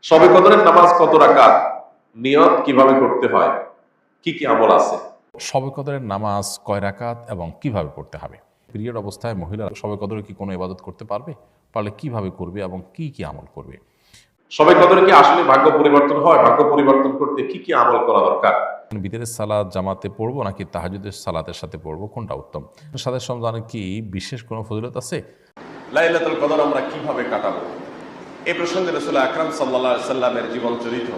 শবে কদরের নামাজ কত রাকাত, নিয়ত কিভাবে করতে হয়, কি কি আমল আছে? শবে কদরের নামাজ কয় রাকাত এবং কিভাবে পড়তে হবে? পিরিয়ড অবস্থায় মহিলা শবে কদরে কি কোনো ইবাদত করতে পারবে? পারলে কিভাবে করবে এবং কি কি আমল করবে? শবে কদরে কি আসলে ভাগ্য পরিবর্তন হয়? ভাগ্য পরিবর্তন করতে কি কি আমল করা দরকার? বিতেরের সালাত জামাতে পড়বো নাকি তাহাজ্জুদের সালাতের সাথে পড়বো, কোনটা উত্তম? সাদের রমজানে কি বিশেষ কোনো ফজিলত আছে? লাইলাতুল কদর আমরা কিভাবে কাটাবো, এই প্রসঙ্গে রাসূল আকরাম সাল্লাল্লাহু আলাইহি সাল্লামের জীবন চরিত্র,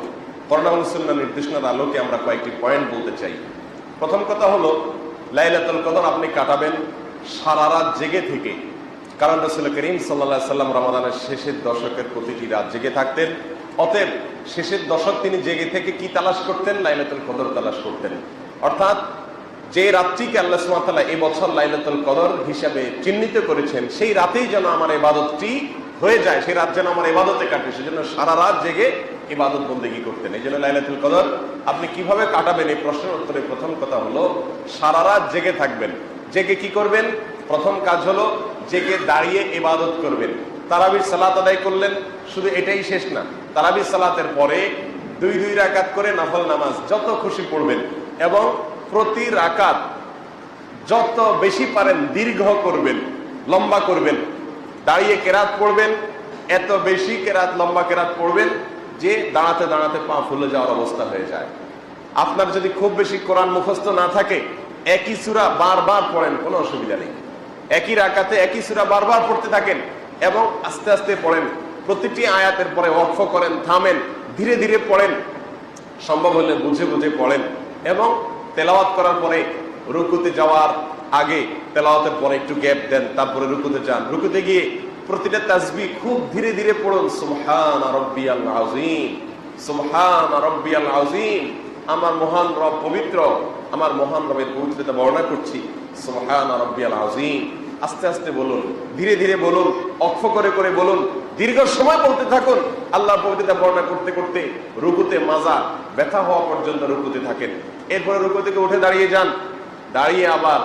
কোরআন এবং সুন্নাহর নির্দেশনার আলোকে আমরা কয়েকটি পয়েন্ট বলতে চাই। প্রথম কথা হলো, লাইলাতুল কদর আপনি কাটাবেন সারা রাত জেগে থেকে। কারণ রাসূল করিম সাল্লাল্লাহু আলাইহি সাল্লাম রমাদানের শেষের দশকের প্রতিটি রাত জেগে থাকতেন। অতএব শেষের দশক তিনি জেগে থেকে কি তালাশ করতেন? লাইলাতুল কদর তালাশ করতেন। অর্থাৎ যে রাত্রিকে আল্লাহ সুবহানাহু ওয়া তাআলা এই বছর লাইলাতুল কদর হিসাবে চিহ্নিত করেছেন, সেই রাতেই যেন আমার ইবাদতটি হয়ে যায়, সেই রাত যেন আমার ইবাদতে কাটে, সেজন্য সারা রাত জেগে ইবাদত বন্দেগী করতেন। এই জন্য লাইলাতুল কদর আপনি কিভাবে কাটাবেন, এই প্রশ্নের উত্তরে প্রথম কথা হলো সারা রাত জেগে থাকবেন। জেগে কি করবেন? প্রথম কাজ হলো জেগে দাঁড়িয়ে ইবাদত করবেন। তারাবির সালাত আদায় করলেন, শুধু এটাই শেষ না, তারাবির সালাতের পরে দুই রাকাত করে নফল নামাজ যত খুশি পড়বেন এবং প্রতি রাকাত যত বেশি পারেন দীর্ঘ করবেন, লম্বা করবেন। দাঁড়িয়ে কেরাত পড়বেন, এত বেশি কেরাত, লম্বা কেরাত পড়বেন যে দাঁড়াতে দাঁড়াতে পা ফুলে যাওয়ার অবস্থা হয়ে যায়। আপনার যদি খুব বেশি কোরআন মুখস্থ না থাকে, একই সূরা বারবার পড়েন, কোনো অসুবিধা নেই। একই রাকাতে একই সূরা বারবার পড়তে থাকেন এবং আস্তে আস্তে পড়েন। প্রতিটি আয়াতের পরে ওয়াকফ করেন, থামেন, ধীরে ধীরে পড়েন, সম্ভব হলে বুঝে বুঝে পড়েন এবং তেলাওয়াত করার পরে রুকুতে যাওয়ার আগে, তেলাওয়াতের পরে একটু গ্যাপ দেন, তারপরে রুকুতে যান। রুকুতে গিয়ে প্রতিটা তাসবিহ খুব ধীরে ধীরে পড়ুন। সুবহান রাব্বিয়াল আযীম, সুবহান রাব্বিয়াল আযীম, আমার মহান রব পবিত্র, আমার মহান রবের পবিত্রতা বর্ণনা করছি, সুবহান রাব্বিয়াল আযীম। আস্তে আস্তে বলুন, ধীরে ধীরে বলুন, অক্ষ করে করে বলুন, দীর্ঘ সময় বলতে থাকুন। আল্লাহর পবিত্রতা বর্ণনা করতে করতে রুকুতে মাজা ব্যথা হওয়া পর্যন্ত রুকুতে থাকেন। এরপরে রুকু থেকে উঠে দাঁড়িয়ে যান। দাঁড়িয়ে আবার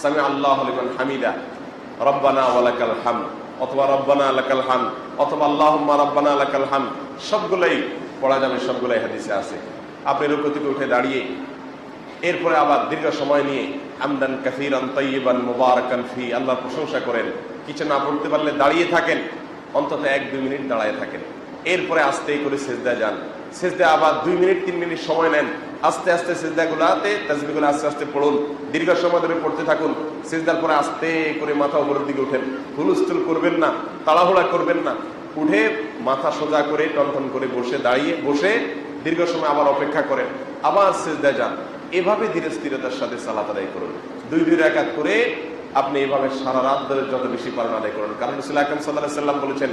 সামি আল্লাহু লিমান হামিদা, রব্বানা ওয়া লাকাল হামদ, অথবা রব্বানা লাকাল হামদ, অথবা আল্লাহুম্মা রব্বানা লাকাল হামদ, সবগুলাই পড়া যাবে, সবগুলাই হাদিসে আছে। আপনি রুকু থেকে উঠে দাঁড়িয়ে এরপরে আবার দীর্ঘ সময় নিয়ে হামদান কাসীরান তাইয়িবান মুবারাকান ফি, আল্লাহর প্রশংসা করেন। কিছু না পড়তে পারলে দাঁড়িয়ে থাকেন, অন্তত 1-2 মিনিট দাঁড়ায় থাকেন। এরপরে আস্তে করে সিজদায় যান। সিজদায় আবার 2 মিনিট 3 মিনিট সময় নেন। আস্তে আস্তে সিজদাগুলোতে তাসবিহগুলো আস্তে আস্তে পড়ুন, দীর্ঘ সময় ধরে পড়তে থাকুন। সিজদার পরে আস্তে করে মাথা উপরের দিকে উঠেন, হুলস্থুল করবেন না, তাড়াহুড়া করবেন না। উঠে মাথা সোজা করে টনটন করে বসে, দাঁড়িয়ে বসে দীর্ঘ সময় আবার অপেক্ষা করেন, আবার সিজদায় যান। এভাবে ধীরে স্থিরতার সাথে সালাত আদায় করুন। 2 রাকাত করে আপনি এভাবে সারা রাত ধরে যত বেশি পারেন আদায় করুন। কারণ রাসূল আকরাম সাল্লাল্লাহু আলাইহি সাল্লাম বলেছেন,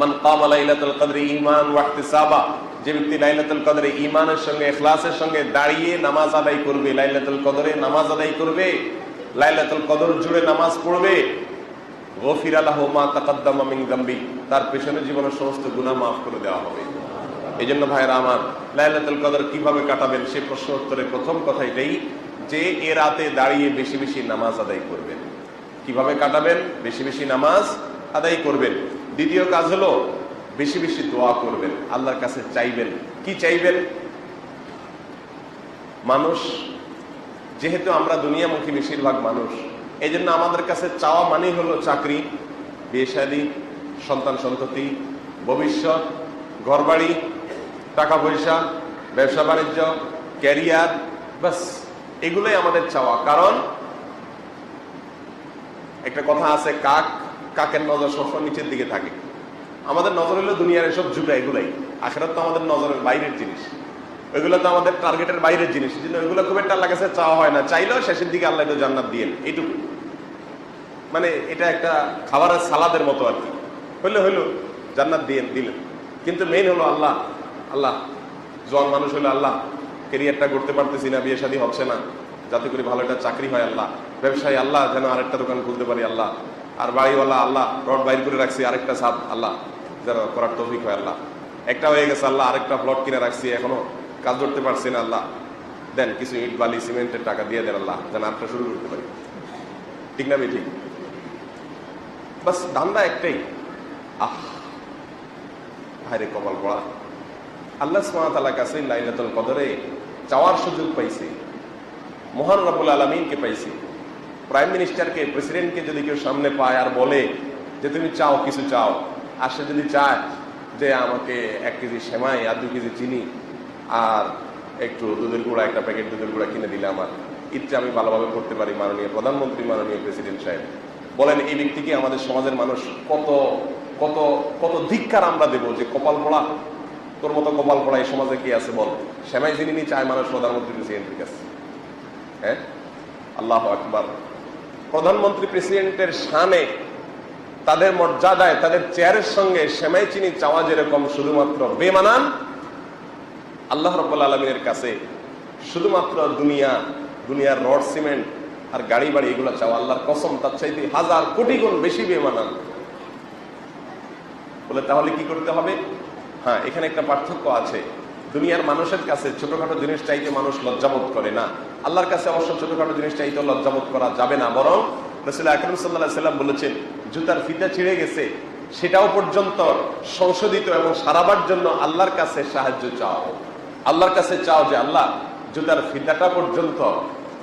মান কামা লাইলাতুল কদরি ঈমান ওয়া ইহতিসাবা, যে ব্যক্তি লাইলাতুল কদরে ঈমানের সঙ্গে ইখলাসের সঙ্গে দাঁড়িয়ে নামাজ আদায় করবে, লাইলাতুল কদরে নামাজ আদায় করবে, লাইলাতুল কদর জুড়ে নামাজ পড়বে, গফিরা লাহু মা তাকাদ্দামা মিন যামবি, তার পেছনের জীবনের সমস্ত গুনাহ মাফ করে দেওয়া হবে। এই জন্য ভাইরা আমার, লাইলাতুল কদর কিভাবে কাটাবেন সে প্রশ্ন উত্তরে প্রথম কথা এটাই যে এ রাতে দাঁড়িয়ে বেশি বেশি নামাজ আদায় করবেন। কিভাবে কাটাবেন? বেশি বেশি নামাজ আদায় করবেন। দ্বিতীয় কাজ হলো বেশি বেশি দোয়া করবেন, আল্লাহর কাছে চাইবেন। কি চাইবেন? মানুষ যেহেতু আমরা দুনিয়ামুখী বেশিরভাগ মানুষ, এই জন্য আমাদের কাছে চাওয়া মানেই হলো চাকরি, বিয়ে শাদী, সন্তান সন্ততি, ভবিষ্যৎ, ঘরবাড়ি, টাকা পয়সা, ব্যবসা বাণিজ্য, ক্যারিয়ার, বাস এগুলোই আমাদের চাওয়া। কারণ একটা কথা আছে, কাকের নজর সবসময় নিচের দিকে থাকে। আমাদের নজর হলো দুনিয়ার এসব যুগা, এগুলাই। আখিরাত তো আমাদের নজরের বাইরের জিনিস, ওইগুলো তো আমাদের টার্গেটের বাইরের জিনিস। এই জন্য ওইগুলো খুব একটা আল্লাহর কাছে চাওয়া হয় না। চাইলেও শেষের দিকে আল্লাহ একটু জান্নাত দিয়েন, এইটুকু। মানে এটা একটা খাবারের সালাদের মতো আর কি, হইলো জান্নাত দিলেন। কিন্তু মেইন হলো আল্লাহ। আল্লাহ জোয়ান মানুষ হলো আল্লাহ, ক্যারিয়ারটা করতে পারতেছি না, বিয়ে শাদী হচ্ছে না, যাতে করে ভালো একটা চাকরি হয় আল্লাহ, ব্যবসায়ী আল্লাহ যেন আরেকটা দোকান খুলতে পারি আল্লাহ, আর বাড়িওয়ালা আল্লাহ রড বাইর করে রাখছি আরেকটা ছাদ আল্লাহ যেন করার তৌফিক হয় আল্লাহ, একটা হয়ে গেছে আল্লাহ, আরেকটা প্লট কিনে রাখছি এখনো কাজ করতে পারছি না আল্লাহ, দেন কিছু ইট বালি সিমেন্টের টাকা দিয়ে দেন আল্লাহ, যেন আরেকটা শুরু করতে পারি। ঠিক না? ঠিক। বাস ধান্দা একটাই, হায়রে কপাল পড়া, আল্লাহ সুবহানাহু ওয়া তাআলার কাছে লাইলাতুল কদরে চাওয়ার সুযোগ পাইছে, মহান রব্বুল আলামিনকে পাইছে। প্রাইম মিনিস্টারকে, প্রেসিডেন্টকে যদি কেউ সামনে পায় আর বলে যে তুমি চাও, কিছু চাও, আর সে যদি চায় যে আমাকে 1 কেজি সেমাই আর 2 কেজি চিনি আর একটু দুধের গুঁড়া, একটা প্যাকেট দুধের গুঁড়া কিনে দিলে আমার ইচ্ছা আমি ভালোভাবে করতে পারি, মাননীয় প্রধানমন্ত্রী, মাননীয় প্রেসিডেন্ট সাহেব, বলেন এই ব্যক্তিকে আমাদের সমাজের মানুষ কত কত কত ধিক্কার আমরা দেবো যে কপাল পড়া, তোর মতো কপাল পড়া এই সমাজে কি আছে বল? সেমাই চিনি নি চায় মানুষ প্রধানমন্ত্রী প্রেসিডেন্টের কাছে। হ্যাঁ, আল্লাহু আকবার। প্রধানমন্ত্রী প্রেসিডেন্টের শানে, তাদের মর্যাদায়, তাদের চেয়ারের সঙ্গে সেমাই চিনি চাওয়া যেরকম শুধুমাত্র বেমানান, আল্লাহ রাব্বুল আলামিনের কাছে শুধুমাত্র দুনিয়ার রড সিমেন্ট আর গাড়ি বাড়ি এগুলো চাওয়া আল্লাহর কসম তার চাইতে 1000 কোটি গুণ বেশি বেমানান। বলে তাহলে কি করতে হবে? হ্যাঁ, এখানে একটা পার্থক্য আছে। দুনিয়ার মানুষের কাছে ছোটখাটো জিনিস চাইতে মানুষ লজ্জাবোধ করে না, আল্লাহর কাছে অবশ্য ছোটখাটো জিনিস চাইতে লজ্জাবোধ করা যাবে না, বরং রাসূল আকরাম সাল্লাল্লাহু আলাইহি সাল্লাম বলেছেন জুতার ফিতা ছিঁড়ে গেছে সেটাও পর্যন্ত সংশোধিত এবং সারাবার জন্য আল্লাহর কাছে সাহায্য চাও, আল্লাহর কাছে চাও যে আল্লাহ জুতার ফিতাটা পর্যন্ত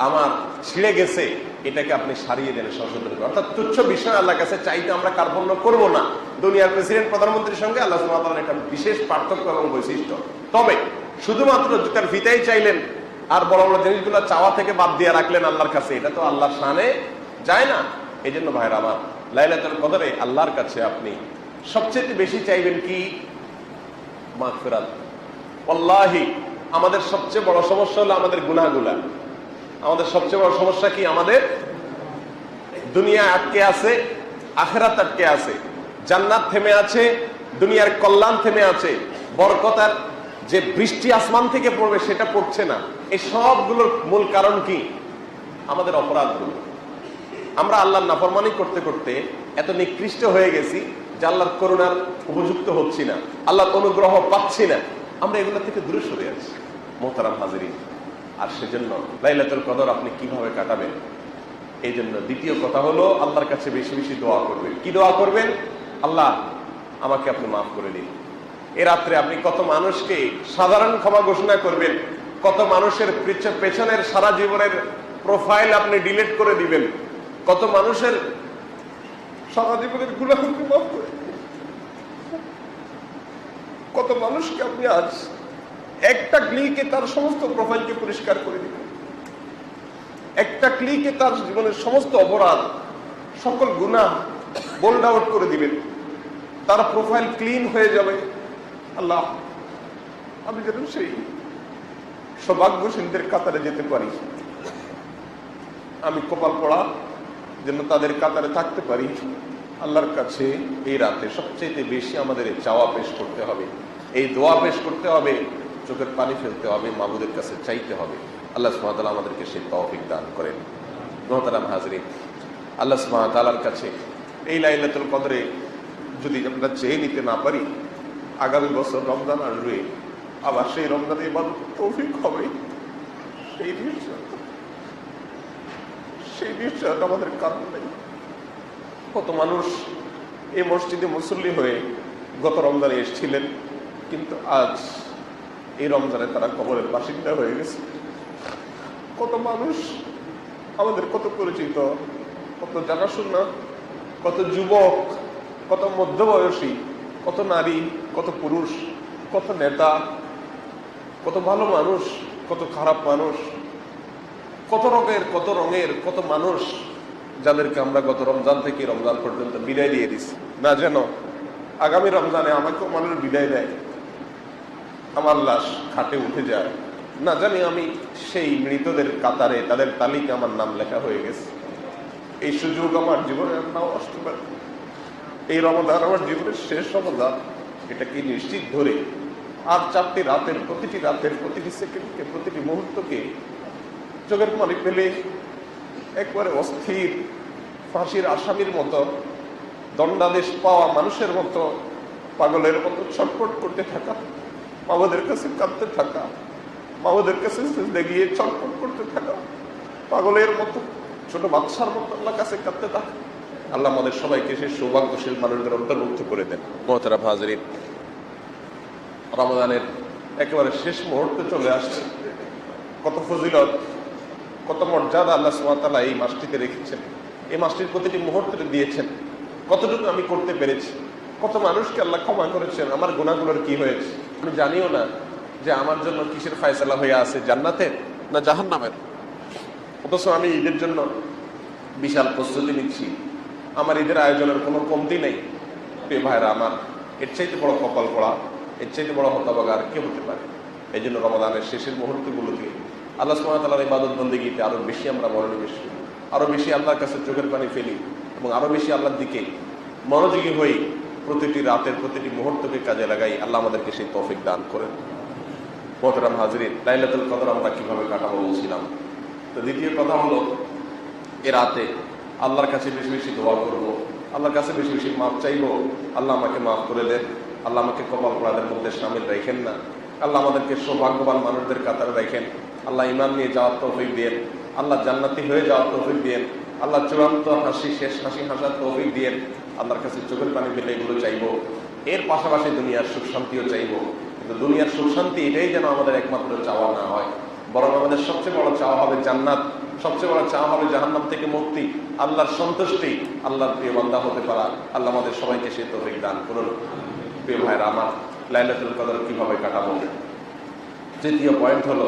আমার ছিঁড়ে গেছে, এটাকে আপনি সারিয়ে দেন, সংশোধন করেন। অর্থাৎ তুচ্ছ বিষয় আল্লাহর কাছে চাইতে আমরা কার্পণ্য করবো না। দুনিয়ার প্রেসিডেন্ট, প্রধানমন্ত্রীর সঙ্গে আল্লাহ সুবহানাহু ওয়া তাআলার একটা বিশেষ পার্থক্য এবং বৈশিষ্ট্য। তবে শুধুমাত্র জুতার ফিতাই চাইলেন আর বড় বড় জিনিসগুলো চাওয়া থেকে বাদ দিয়ে রাখলেন আল্লাহর কাছে, এটা তো আল্লাহর শানে যায় না। এই জন্য ভাইরা আমার, লাইলাতুল কদরে আল্লাহর কাছে আপনি সবচেয়ে বেশি চাইবেন কি? মাগফিরাত। ওয়াল্লাহি আমাদের সবচেয়ে বড় সমস্যা হলো আমাদের গুনাহগুলা। আমাদের সবচেয়ে বড় সমস্যা কি? আমাদের দুনিয়া আটকে আছে, আখিরাত আটকে আছে, জান্নাত থেমে আছে, দুনিয়ার কল্যাণ থেমে আছে, বরকতার যে বৃষ্টি আসমান থেকে পড়বে সেটা পড়ছে না। এই সবগুলোর মূল কারণ কি? আমাদের অপরাধগুলো। আমরা আল্লাহর নাফরমানি করতে করতে এত নিকৃষ্ট হয়ে গেছি যে আল্লাহর করুণার উপযুক্ত হচ্ছি না, আল্লাহর অনুগ্রহ পাচ্ছি না, আমরা এগুলো থেকে দূরে সরে আছি মোহতারাম হাজিরিন। আর সেজন্য লাইলাতুল কদর আপনি কিভাবে কাটাবেন? এই জন্য দ্বিতীয় কথা হলো আল্লাহর কাছে বেশি বেশি দোয়া করবেন। কি দোয়া করবেন? আল্লাহ আমাকে আপনি মাফ করে দিন। এ রাত্রে আপনি কত মানুষকে সাধারণ ক্ষমা ঘোষণা করবেন, কত মানুষের পেছনের সারা জীবনের প্রোফাইল আপনি ডিলিট করে দিবেন, কত মানুষের সারা জীবনের গুনাহকে মাফ করে দিবেন, কত মানুষকে আপনি আজ একটা ক্লিকে তার সমস্ত প্রোফাইলকে পরিষ্কার করে দিবেন, একটা ক্লিকে তার জীবনের সমস্ত অপরাধ, সকল গুনাহ বোল্ড আউট করে দিবেন, তার প্রোফাইল ক্লিন হয়ে যাবে। আল্লাহ, আমি যেন সেই সৌভাগ্যশীলদের কাতারে যেতে পারি, আমি কপাল পড়া যেন তাদের কাতারে থাকতে পারি। আল্লাহর কাছে এই রাতে সবচেয়ে বেশি আমাদের চাওয়া পেশ করতে হবে, এই দোয়া পেশ করতে হবে, চোখের পানি ফেলতে হবে, মাবুদের কাছে চাইতে হবে। আল্লাহ সুবহানাহু ওয়া তাআলা আমাদেরকে সেই তৌফিক দান করেন। মুহতারাম হাজিরিন, আল্লাহ সুবহানাহু ওয়া তাআলার কাছে এই লাইলাতুল কদরে যদি আমরা চেয়ে নিতে না পারি, আগামী বছর রমজান আসবে, আবার সেই রমজানে ইবাদত তৌফিক হবে, সেই নিশ্চয়তা আমাদের কারণ নেই। কত মানুষ এই মসজিদে মুসল্লি হয়ে গত রমজানে এসেছিলেন, কিন্তু আজ এই রমজানে তারা কবরের বাসিন্দা হয়ে গেছে। কত মানুষ আমাদের, কত পরিচিত, কত জানাশোনা, কত যুবক, কত মধ্যবয়সী, কত নারী, কত পুরুষ, কত নেতা, কত ভালো মানুষ, কত খারাপ মানুষ, কত রঙের কত মানুষ, যাদেরকে আমরা গত রমজান থেকে রমজান পর্যন্ত বিদায় দিয়ে দিচ্ছি, না যেন আগামী রমজানে আমাকেও মানুষ বিদায় দেয়, আমার লাশ খাটে উঠে যায়, না জানি আমি সেই মৃতদের কাতারে, তাদের তালিকা আমার নাম লেখা হয়ে গেছে। এই সুযোগ আমার জীবনে নাও আসতে পারে। এই রমজান আমার জীবনের শেষ রমজান, এটা কি নিশ্চিত ধরে আর 4টি রাতের, প্রতিটি রাতের প্রতিটি সেকেন্ডকে, প্রতিটি মুহূর্তকে চোখের পানি ফেলে একবারে অস্থির ফাঁসির আসামির মতো, দণ্ডাদেশ পাওয়া মানুষের মতো, পাগলের মতো ছটফট করতে থাকা, মাবাদের কাছে কাঁদতে থাকা, মাবাদের কাছে গিয়ে ছটফট করতে থাকা, পাগলের মতো, ছোট বাচ্চার মতো আল্লাহ কাছে কাঁদতে থাকা। আল্লাহ আমাদের সবাইকে সেই সৌভাগ্যশীল মানুষদের অন্তর্ভুক্ত করে দেন। মুহতারাম হাজিরিন, রমাদানের একেবারে শেষ মুহূর্তে চলে আসছে। কত ফজিলত, কত মর্যাদা আল্লাহ সুবহানাহু ওয়া তাআলা এই মাসটিতে রেখেছেন, এই মাসটির প্রতিটি মুহূর্তে দিয়েছেন। কতটুকু আমি করতে পেরেছি, কত মানুষকে আল্লাহ ক্ষমা করেছেন, আমার গুনাহগুলোর কি হয়েছে আমি জানিও না যে আমার জন্য কিসের ফয়সালা হয়ে আছে, জান্নাতের না জাহান্নামের। অথচ আমি ঈদের জন্য বিশাল প্রস্তুতি নিচ্ছি, আমার ঈদের আয়োজনের কোনো কমতি নেই। প্রিয় ভাইরা আমার, এর চাইতে বড় কপাল পড়া, এর চাইতে বড় হতভাগা আর কে হতে পারে? এই জন্য রমাদানের শেষের মুহূর্তগুলোকে আল্লাহ সুবহানাহু ওয়া তাআলার ইবাদত বন্দেগীতে আরো বেশি আমরা মনোনিবেশ করি, আরো বেশি আল্লাহর কাছে চোখের পানি ফেলি এবং আরো বেশি আল্লাহর দিকে মনোযোগী হই। প্রতিটি রাতের প্রতিটি মুহূর্তকে কাজে লাগাই। আল্লাহ আমাদেরকে সেই তৌফিক দান করেন। মোহতারাম হাজরিন, লাইলাতুল কদর আমরা কিভাবে কাটাবো বলছিলাম। তো দ্বিতীয় কথা হলো, এ রাতে আল্লাহর কাছে বেশি বেশি দোয়া করবো, আল্লাহর কাছে বেশি বেশি মাফ চাইবো। আল্লাহ আমাকে মাফ করে দেন, আল্লাহ আমাকে কপাল পোড়াদের মধ্যে সামিল রাখেন না, আল্লাহ আমাদেরকে সৌভাগ্যবান মানুষদের কাতারে রাখেন, আল্লাহ ইমান নিয়ে যাওয়ার তৌফিক দিয়েন, আল্লাহ জান্নাতি হয়ে যাওয়ার তৌফিক দিয়েন, আল্লাহ চূড়ান্ত হাসি শেষ হাসি হাসার তৌফিক দিয়েন। আল্লাহর কাছে চোখের পানি ফেলে এগুলো চাইবো। এর পাশাপাশি দুনিয়ার সুখ শান্তিও চাইবো, কিন্তু দুনিয়ার সুখ শান্তি এটাই যেন আমাদের একমাত্র চাওয়া না হয়, বরং আমাদের সবচেয়ে বড় চাওয়া হবে জান্নাত, সবচেয়ে বড় চাওয়া হবে জাহান্নাম থেকে মুক্তি, আল্লাহর সন্তুষ্টি, আল্লাহর প্রিয় বান্দা হতে পারা। আল্লাহ আমাদের সবাইকে সেই তৌফিক দান করুন। প্রিয় ভাইরা আমার, লাইলাতুল কদর কিভাবে কাটাবো? তৃতীয় পয়েন্ট হলো,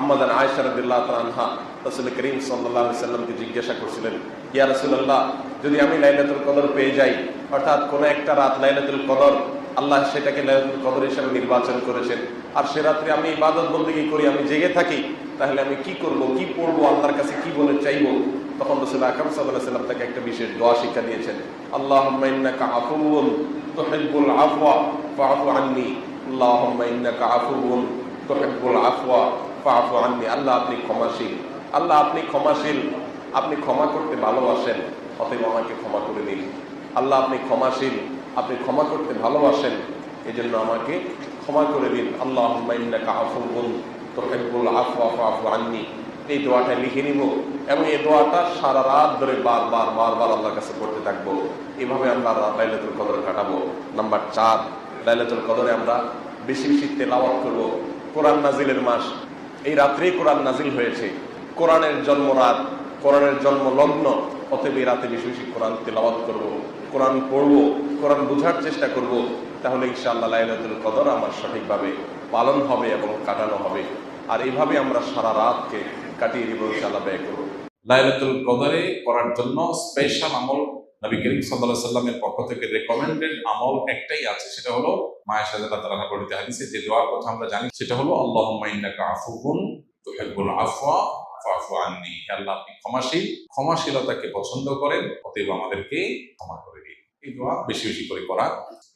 আম্মাজান আয়েশা রাদিয়াল্লাহু তাআলা আনহা রাসূল করিম সাল্লাল্লাহু আলাইহি সাল্লামকে জিজ্ঞাসা করছিলেন, ইয়া রাসূলুল্লাহ, যদি আমি লাইলাতুল কদর পেয়ে যাই, অর্থাৎ কোন একটা রাত লাইলাতুল কদর, আল্লাহ সেটাকে লাইলাতুল কদর হিসেবে নির্বাচন করেছেন, আর সে রাত্রে আমি ইবাদত বন্দেগী করি, আমি জেগে থাকি, তাহলে আমি কি করব, কি পড়বো, আল্লাহর কাছে কি বলে চাইবো? তখন রাসূল আকরাম সাল্লাল্লাহু আলাইহি সাল্লাম তাকে একটা বিশেষ দোয়া শিক্ষা দিয়েছেন। আল্লাহুম্মা ইন্নাকা আফুউন তুহিব্বুল আফওয়া ফাআফু আন্নী, আল্লাহুম্মা ইন্নাকা আফুউন তুহিব্বুল আফওয়া ফাআফু আন্নী। আল্লাহ আপনি ক্ষমাশীল, আল্লাহ আপনি ক্ষমাশীল, আপনি ক্ষমা করতে ভালোবাসেন, অতএব আমাকে ক্ষমা করে দিন। আল্লাহ আপনি ক্ষমাশীল, আপনি ক্ষমা করতে ভালোবাসেন, এজন্য আমাকে ক্ষমা করে দিন। আল্লাহুম্মা ইন্নাকা আফুউন তুহিব্বুল আফওয়া ফাআফু আন্নী। এই দোয়াটা লিখে নিব এবং এই দোয়াটা সারা রাত ধরে বারবার বারবার আল্লাহর কাছে পড়তে থাকবো। এভাবে আমরা লাইলাতুল কদর কাটাবো। নাম্বার 4, লাইলাতুল কদরে আমরা বেশি বেশি তেলাওয়াত করব। কোরআন নাজিলের মাস, এই রাত্রেই কোরআন নাজিল হয়েছে, কোরআনের জন্ম রাত, কোরআনের জন্ম লগ্ন, অতএব এই রাতে বেশি বেশি কোরআন তেলাওয়াত করব, কোরআন পড়বো, কোরআন বোঝার চেষ্টা করব। তাহলে ইনশাআল্লাহ লাইলাতুল কদর আমার সঠিকভাবে পালন হবে এবং কাটানো হবে। আর এইভাবে আমরা সারা রাতকে কাটিয়ে দিব ইনশাআল্লাহ, ব্যয় করব। লাইলাতুল কদরে করার জন্য স্পেশাল আমল নবী করিম সাল্লাল্লাহু আলাইহি সাল্লামের পক্ষ থেকে রেকমেন্ডেড আমল একটাই আছে, সেটা হলো মায়ের সাথে তাআলা বর্ণিত হাদিসে যে দোয়ার কথা আমরা জানি, সেটা হলো আল্লাহুম্মা ইন্নাকা আফুউন তুহিব্বুল আফওয়া ফাআফু আন্নী। আল্লাহ আপনি ক্ষমাশীল, ক্ষমাশীলতাকে পছন্দ করেন, অতএব আমাদেরকে ক্ষমা করে দিন। এই দোয়া বেশি বেশি করে করা।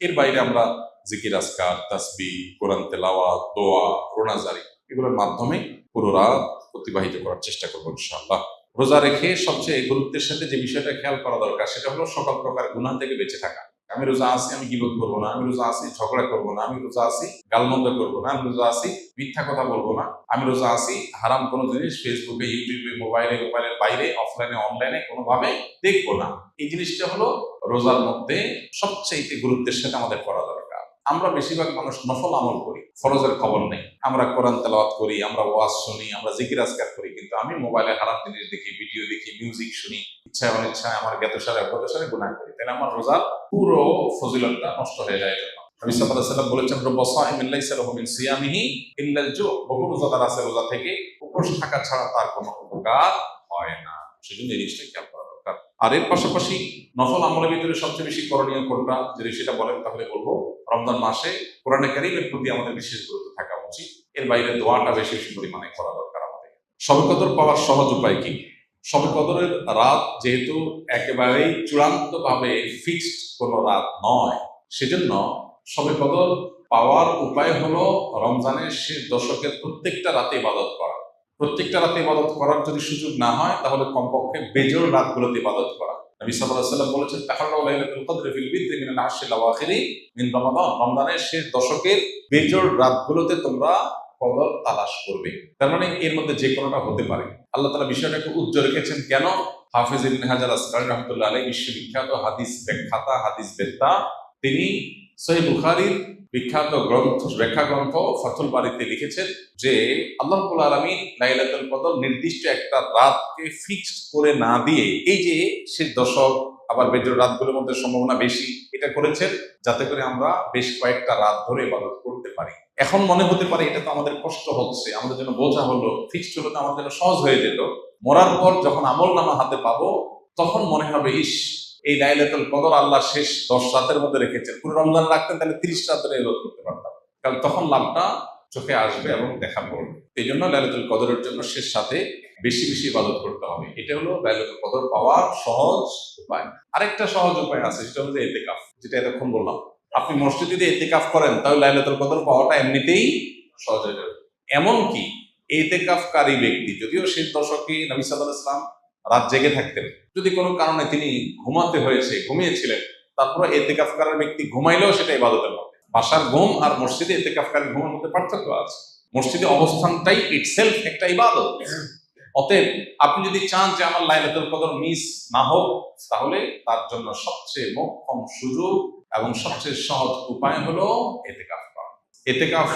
এর বাইরে আমরা জিকির, আজকার, তাসবিহ, কোরআন তেলাওয়াত, দোয়া, রোনাজারি এগুলোর মাধ্যমে পুরো রাত অতিবাহিত করার চেষ্টা করবো ইনশাআল্লাহ। রোজা রেখে সবচেয়ে গুরুত্বের সাথে যে বিষয়টা খেয়াল করা দরকার, সেটা হলো সকল প্রকার গুনাহ থেকে বেঁচে থাকা। আমি রোজা আছি, আমি গীবত করবো না, আমি রোজা আছি ঝগড়া করবো না, আমি রোজা আছি গালমন্দ করবো না, আমি রোজা আছি মিথ্যা কথা বলবো না, আমি রোজা আছি হারাম কোনো জিনিস ফেসবুকে, ইউটিউবে, মোবাইলের বাইরে, অফলাইনে, অনলাইনে কোনোভাবে দেখবো না। এই জিনিসটা হলো রোজার মধ্যে সবচেয়ে গুরুত্বের সাথে আমাদের করা দরকার। আমরা বেশিরভাগ মানুষ নফল আমল করি, ফরজের খবর নেই। আমরা কোরআন তেলাওয়াত করি, আমরা ওয়াজ শুনি, আমরা জিকির আজকার করি, কিন্তু আমি মোবাইলে হারাম জিনিস দেখি, ভিডিও দেখি, মিউজিক শুনি, ইচ্ছায় অনিচ্ছায় আমার জ্ঞাতসারে অজ্ঞাতসারে গুনাহ করি, তাহলে আমার রোজার পুরো ফজিলতটা নষ্ট হয়ে যায়। নবী সাল্লাল্লাহু আলাইহি ওয়াসাল্লাম বলেছেন, রব্বা সাইমিন লাইসা লাহু মিন সিয়ামিহি ইল্লাল জু। বহু রোজাদার আছে, রোজা থেকে উপোস থাকা ছাড়া তার কোনো উপকার হয় না। সেজন্য এই জিনিসটা খেয়াল করা দরকার। আর এর পাশাপাশি নফল আমলের ভিতরে সবচেয়ে বেশি করণীয় কোনটা, যদি সেটা বলেন তাহলে বলবো রমজান মাসে কোরআনে কারীমের প্রতি আমাদের বিশেষ গুরুত্ব থাকা উচিত। এর বাইরে দোয়াটা বেশি বেশি পরিমাণে করা দরকার আমাদের। শবে কদর পাওয়ার সহজ উপায় কি? শবে কদরের রাত যেহেতু একেবারেই চূড়ান্ত ভাবে ফিক্সড কোনো রাত নয়, সেজন্য শবে কদর পাওয়ার উপায় হলো রমজানের শেষ দশকের প্রত্যেকটা রাতে ইবাদত করা। প্রত্যেকটা রাতে ইবাদত করার যদি সুযোগ না হয়, তাহলে কমপক্ষে বেজোড় রাতগুলোতে ইবাদত করা। নবী সাল্লাল্লাহু আলাইহি ওয়াসাল্লাম বলেছেন, তাহাররাউ লাইলাতুল কদরি ফিল বিদরি মিনাল আশরিল আওয়াখিরি মিন রমাদান। রমজানের শেষ দশকের বেজোড় রাতগুলোতে তোমরা কদর তালাশ করবে। তার মানে এর মধ্যে যে কোনোটা হতে পারে। আল্লাহ তাআলা বিষয়টাকে উজ্জ্বল রেখেছেন কেন? হাফেজ ইবনে হাজার আসকারী রাহমাতুল্লাহ আলাইহি বিশ্ববিখ্যাত হাদিস ব্যাখ্যাতা, হাদিস বেত্তা, তিনি সহিহ বুখারীর বিখ্যাত ব্যাখ্যা গ্রন্থ ফাথুল বারীতে লিখেছেন যে আল্লাহ রাব্বুল আলামিন লাইলাতুল কদর নির্দিষ্ট একটা রাতকে ফিক্সড করে না দিয়ে এই যে শেষ দশক আবার বেজর রাতগুলোর মধ্যে সম্ভাবনা বেশি এটা করেছেন যাতে করে আমরা বেশ কয়েকটা রাত ধরে ইবাদত করতে পারি। এখন মনে হতে পারে এটা তো আমাদের কষ্ট হচ্ছে, আমাদের জন্য বোঝা হলো, ফিক্সড হলো তো আমাদের জন্য সহজ হয়ে যেত। মরার পর যখন আমল নামা হাতে পাবো তখন মনে হবে ইস, এই লাইলাতুল কদর আল্লাহ শেষ 10 রাতের মধ্যে রেখেছেন, পুরো রমজান রাখতেন তাহলে 30 রাত ধরে ইবাদত করতে পারতাম, কারণ তখন লাভটা চোখে আসবে এবং দেখা পড়বে। এই জন্য লাইলাতুল কদরের জন্য শেষ সাথে বেশি বেশি ইবাদত করতে হবে। এটা হলো লাইলাতুল কদর পাওয়ার সহজ উপায়। আরেকটা সহজ উপায় আছে, সেটা হচ্ছে ইতিকাফ, যেটা এতক্ষণ বললাম। আপনি মসজিদে যদি ইতিকাফ করেন তাহলে লাইলাতুল কদর পাওয়াটা এমনিতেই সহজ হয়ে যাবে। এমনকি ইতিকাফকারী ব্যক্তি, যদিও শেষ দশকে নবী সাল্লাল্লাহু আলাইহি ওয়াসাল্লাম রাত জেগে থাকতেন, যদি কোনো কারণে তিনি ঘুমিয়েছিলেন, তারপরে ইতিকাফকারী ব্যক্তি ঘুমাইলেও সেটা ইবাদতের মধ্যে। বাসার ঘুম আর মসজিদে ইতিকাফকারী ঘুমের মধ্যে পার্থক্য আছে। মসজিদে অবস্থানটাই ইটসেলফ একটা ইবাদত। অতএব আপনি যদি চান যে আমার লাইলাতুল কদর মিস না হোক, তাহলে তার জন্য সবচেয়ে মোক্ষম সুযোগ এবং সবচেয়ে সহজ উপায় হলো ইতিকাফ করা। ইতিকাফ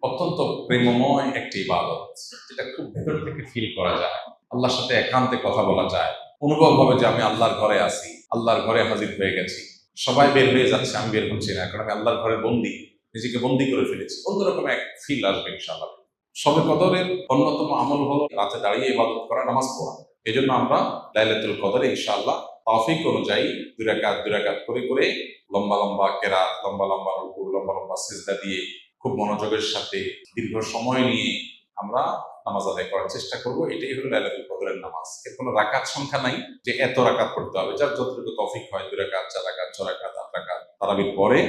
অত্যন্ত প্রেমময় একটি ইবাদত, যেটা খুব ভেতর থেকে ফিল করা যায়, আল্লাহর সাথে একান্তে কথা বলা যায়, অনুভব হবে যে আমি আল্লাহর ঘরে আছি, আল্লাহর ঘরে হাজির হয়ে গেছি। সবাই বের হয়ে যাচ্ছে, আমি বের হচ্ছি না, কারণ আমি আল্লাহর ঘরে বন্দী, নিজেকে বন্দী করে ফেলেছি। অন্যরকম এক ফিল আসবে ইনশাআল্লাহ। শবে কদরের অন্যতম আমল হলো রাতে দাঁড়িয়ে ইবাদত করা, নামাজ পড়া। এই জন্য আমরা লাইলাতুল কদরে ইনশাআল্লাহ তৌফিক অনুযায়ী 2 রাকাত করে লম্বা লম্বা কেরাত, লম্বা লম্বা রুকু, লম্বা লম্বা সিজদা দিয়ে খুব মনোযোগের সাথে দীর্ঘ সময় নিয়ে আমরা নামাজ আদায় করার চেষ্টা করব। এটাই হলো লাইলাতুল কদরের নামাজ। এর কোনো রাকাত সংখ্যা নাই যে এত রাকাত পড়তে হবে, যার যতটুকু তৌফিক হয়, 2 রাকাত, 4 রাকাত, 6 রাকাত, 8 রাকাত তারাবির পরে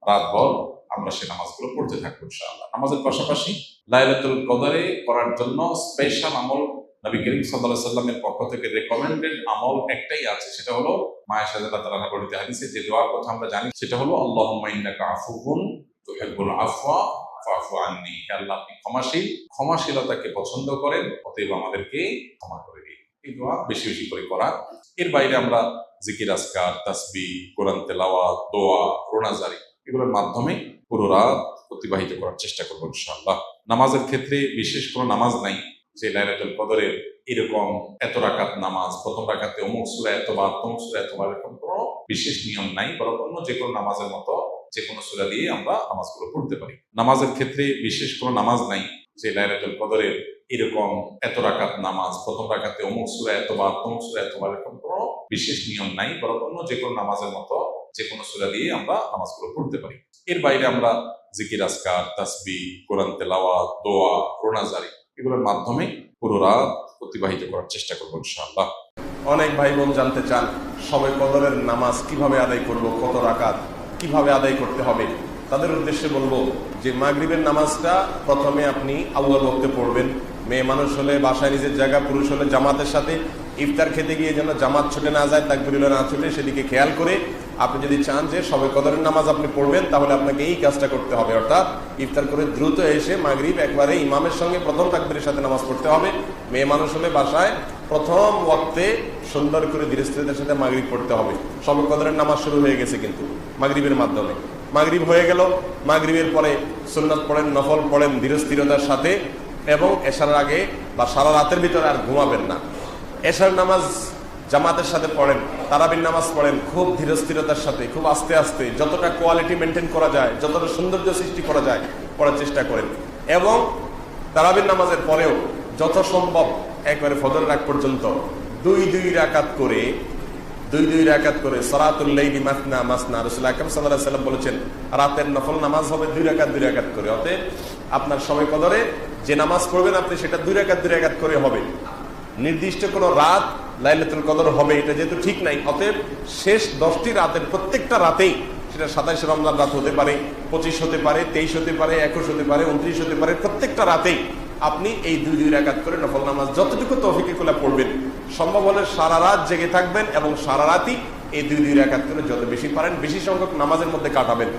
রাতভর আমরা সেই নামাজগুলো পড়তে থাকবো ইনশাআল্লাহ। নামাজের পাশাপাশি লাইলাতুল কদরে করার জন্য স্পেশাল আমল নবী করিম সাল্লাল্লাহু আলাইহি ওয়াসাল্লামের পক্ষ থেকে রেকমেন্ডেড আমল একটাই আছে, সেটা হলো মায়ের সাথে তাআলা বর্ণিত হাদিসে যে দোয়ার কথা আমরা জানি, সেটা হলো আল্লাহুম্মা ইন্নাকা আফুউন তুহিব্বুল আফওয়া ফাফু আন্নি। হে আল্লাহ, আপনি ক্ষমাশীল, ক্ষমাশীলতাকে পছন্দ করেন, অতএব আমাদেরকে ক্ষমা করে দিন। এই দোয়া বেশি বেশি করে করা। এর বাইরে আমরা জিকির, আজকার, তাসবিহ, কোরআন তেলাওয়াত, দোয়া, রোনাজারি এগুলোর মাধ্যমে পুরো রাত অতিবাহিত করার চেষ্টা করবো ইনশাআল্লাহ। নামাজের ক্ষেত্রে বিশেষ কোনো নামাজ নাই যে লাইলাতুল কদরের এরকম এত রাকাত নামাজ, প্রথম রাকাতে অমুক সূরা এতবার, তমুক সূরা এতবার, এরকম কোনো বিশেষ নিয়ম নাই, বরং অন্য যে কোনো নামাজের মতো যে কোনো সূরা দিয়ে আমরা নামাজগুলো পড়তে পারি। নামাজের ক্ষেত্রে বিশেষ কোনো নামাজ নাই যে লাইলাতুল কদরের এরকম এত রাকাত নামাজ, প্রথম রাকাতে অমুক সূরা এতবার, তমুক সূরা এতবার, এরকম কোনো বিশেষ নিয়ম নাই, বরং অন্য যে কোনো নামাজের মতো যে কোনো সূরা দিয়ে আমরা নামাজগুলো পড়তে পারি। এর বাইরে আমরা জিকির, আজকার, তাসবিহ, কোরআন তেলাওয়াত, দোয়া, রোনাজারি এগুলোর মাধ্যমে পুরো রাত অতিবাহিত করার চেষ্টা করবো ইনশাআল্লাহ। অনেক ভাই বোন জানতে চান শবে কদরের নামাজ কিভাবে আদায় করব, কত রাকাত, কিভাবে আদায় করতে হবে। তাদের উদ্দেশ্যে বলবো যে মাগরিবের নামাজটা প্রথমে আপনি আউয়াল ওয়াক্তে পড়বেন। মেয়ে মানুষ হলে বাসায় নিজের জায়গা, পুরুষ হলে জামাতের সাথে। ইফতার খেতে গিয়ে যেন জামাত ছুটে না যায়, তাকবীরুল্লাহ না ছুটে, সেদিকে খেয়াল করে আপনি যদি চান যে শবে কদরের নামাজ আপনি পড়বেন, তাহলে আপনাকে এই কাজটা করতে হবে, অর্থাৎ ইফতার করে দ্রুত এসে মাগরিব একবারে ইমামের সঙ্গে প্রথম তাকবীরের সাথে নামাজ পড়তে হবে। মেয়ে মানুষ হলে বাসায় প্রথম ওয়াক্তে সুন্দর করে ধীরস্থিরতার সাথে মাগরিব পড়তে হবে। শবে কদরের নামাজ শুরু হয়ে গেছে কিন্তু মাগরিবের মাধ্যমে। মাগরিব হয়ে গেল, মাগরিবের পরে সুন্নাত পড়েন, নফল পড়েন ধীরস্থিরতার সাথে, এবং এশার আগে বা সারা রাতের ভিতরে আর ঘুমাবেন না। এশার নামাজ জামাতের সাথে পড়েন, তারাবির নামাজ পড়েন খুব ধীরস্থিরতার সাথে, খুব আস্তে আস্তে, যতটা কোয়ালিটি মেনটেন করা যায়, যতটা সৌন্দর্য সৃষ্টি করা যায় পড়ার চেষ্টা করেন। এবং তারাবির নামাজের পরেও যত সম্ভব একবারে ফজরের আগ পর্যন্ত 2 রাকাত করে সালাতুল লাইলি মাসনা মাসনা, রাসূল আকরাম সাল্লাল্লাহু আলাইহি ওয়াসাল্লাম বলেছেন রাতের নফল নামাজ হবে 2 রাকাত করে। অতএব আপনার শবে কদরে যে নামাজ পড়বেন আপনি সেটা 2 রাকাত করে হবে। নির্দিষ্ট কোনো রাত লাইলাতুল কদর হবে এটা যেহেতু ঠিক নাই, অতএব শেষ 10টি রাতের প্রত্যেকটা রাতেই, সেটা 27 রমজান রাত হতে পারে, 25 হতে পারে, 23 হতে পারে, 21 হতে পারে, 29 হতে পারে, প্রত্যেকটা রাতেই আপনি এই 2 রাকাত করে নফল নামাজ যতটুকু তৌফিকে কোলা পড়বেন, সম্ভব হলে সারা রাত জেগে থাকবেন এবং সারা রাতই এই 2 রাকাত করে যত বেশি পারেন বেশি সংখ্যক নামাজের মধ্যে কাটাবেন।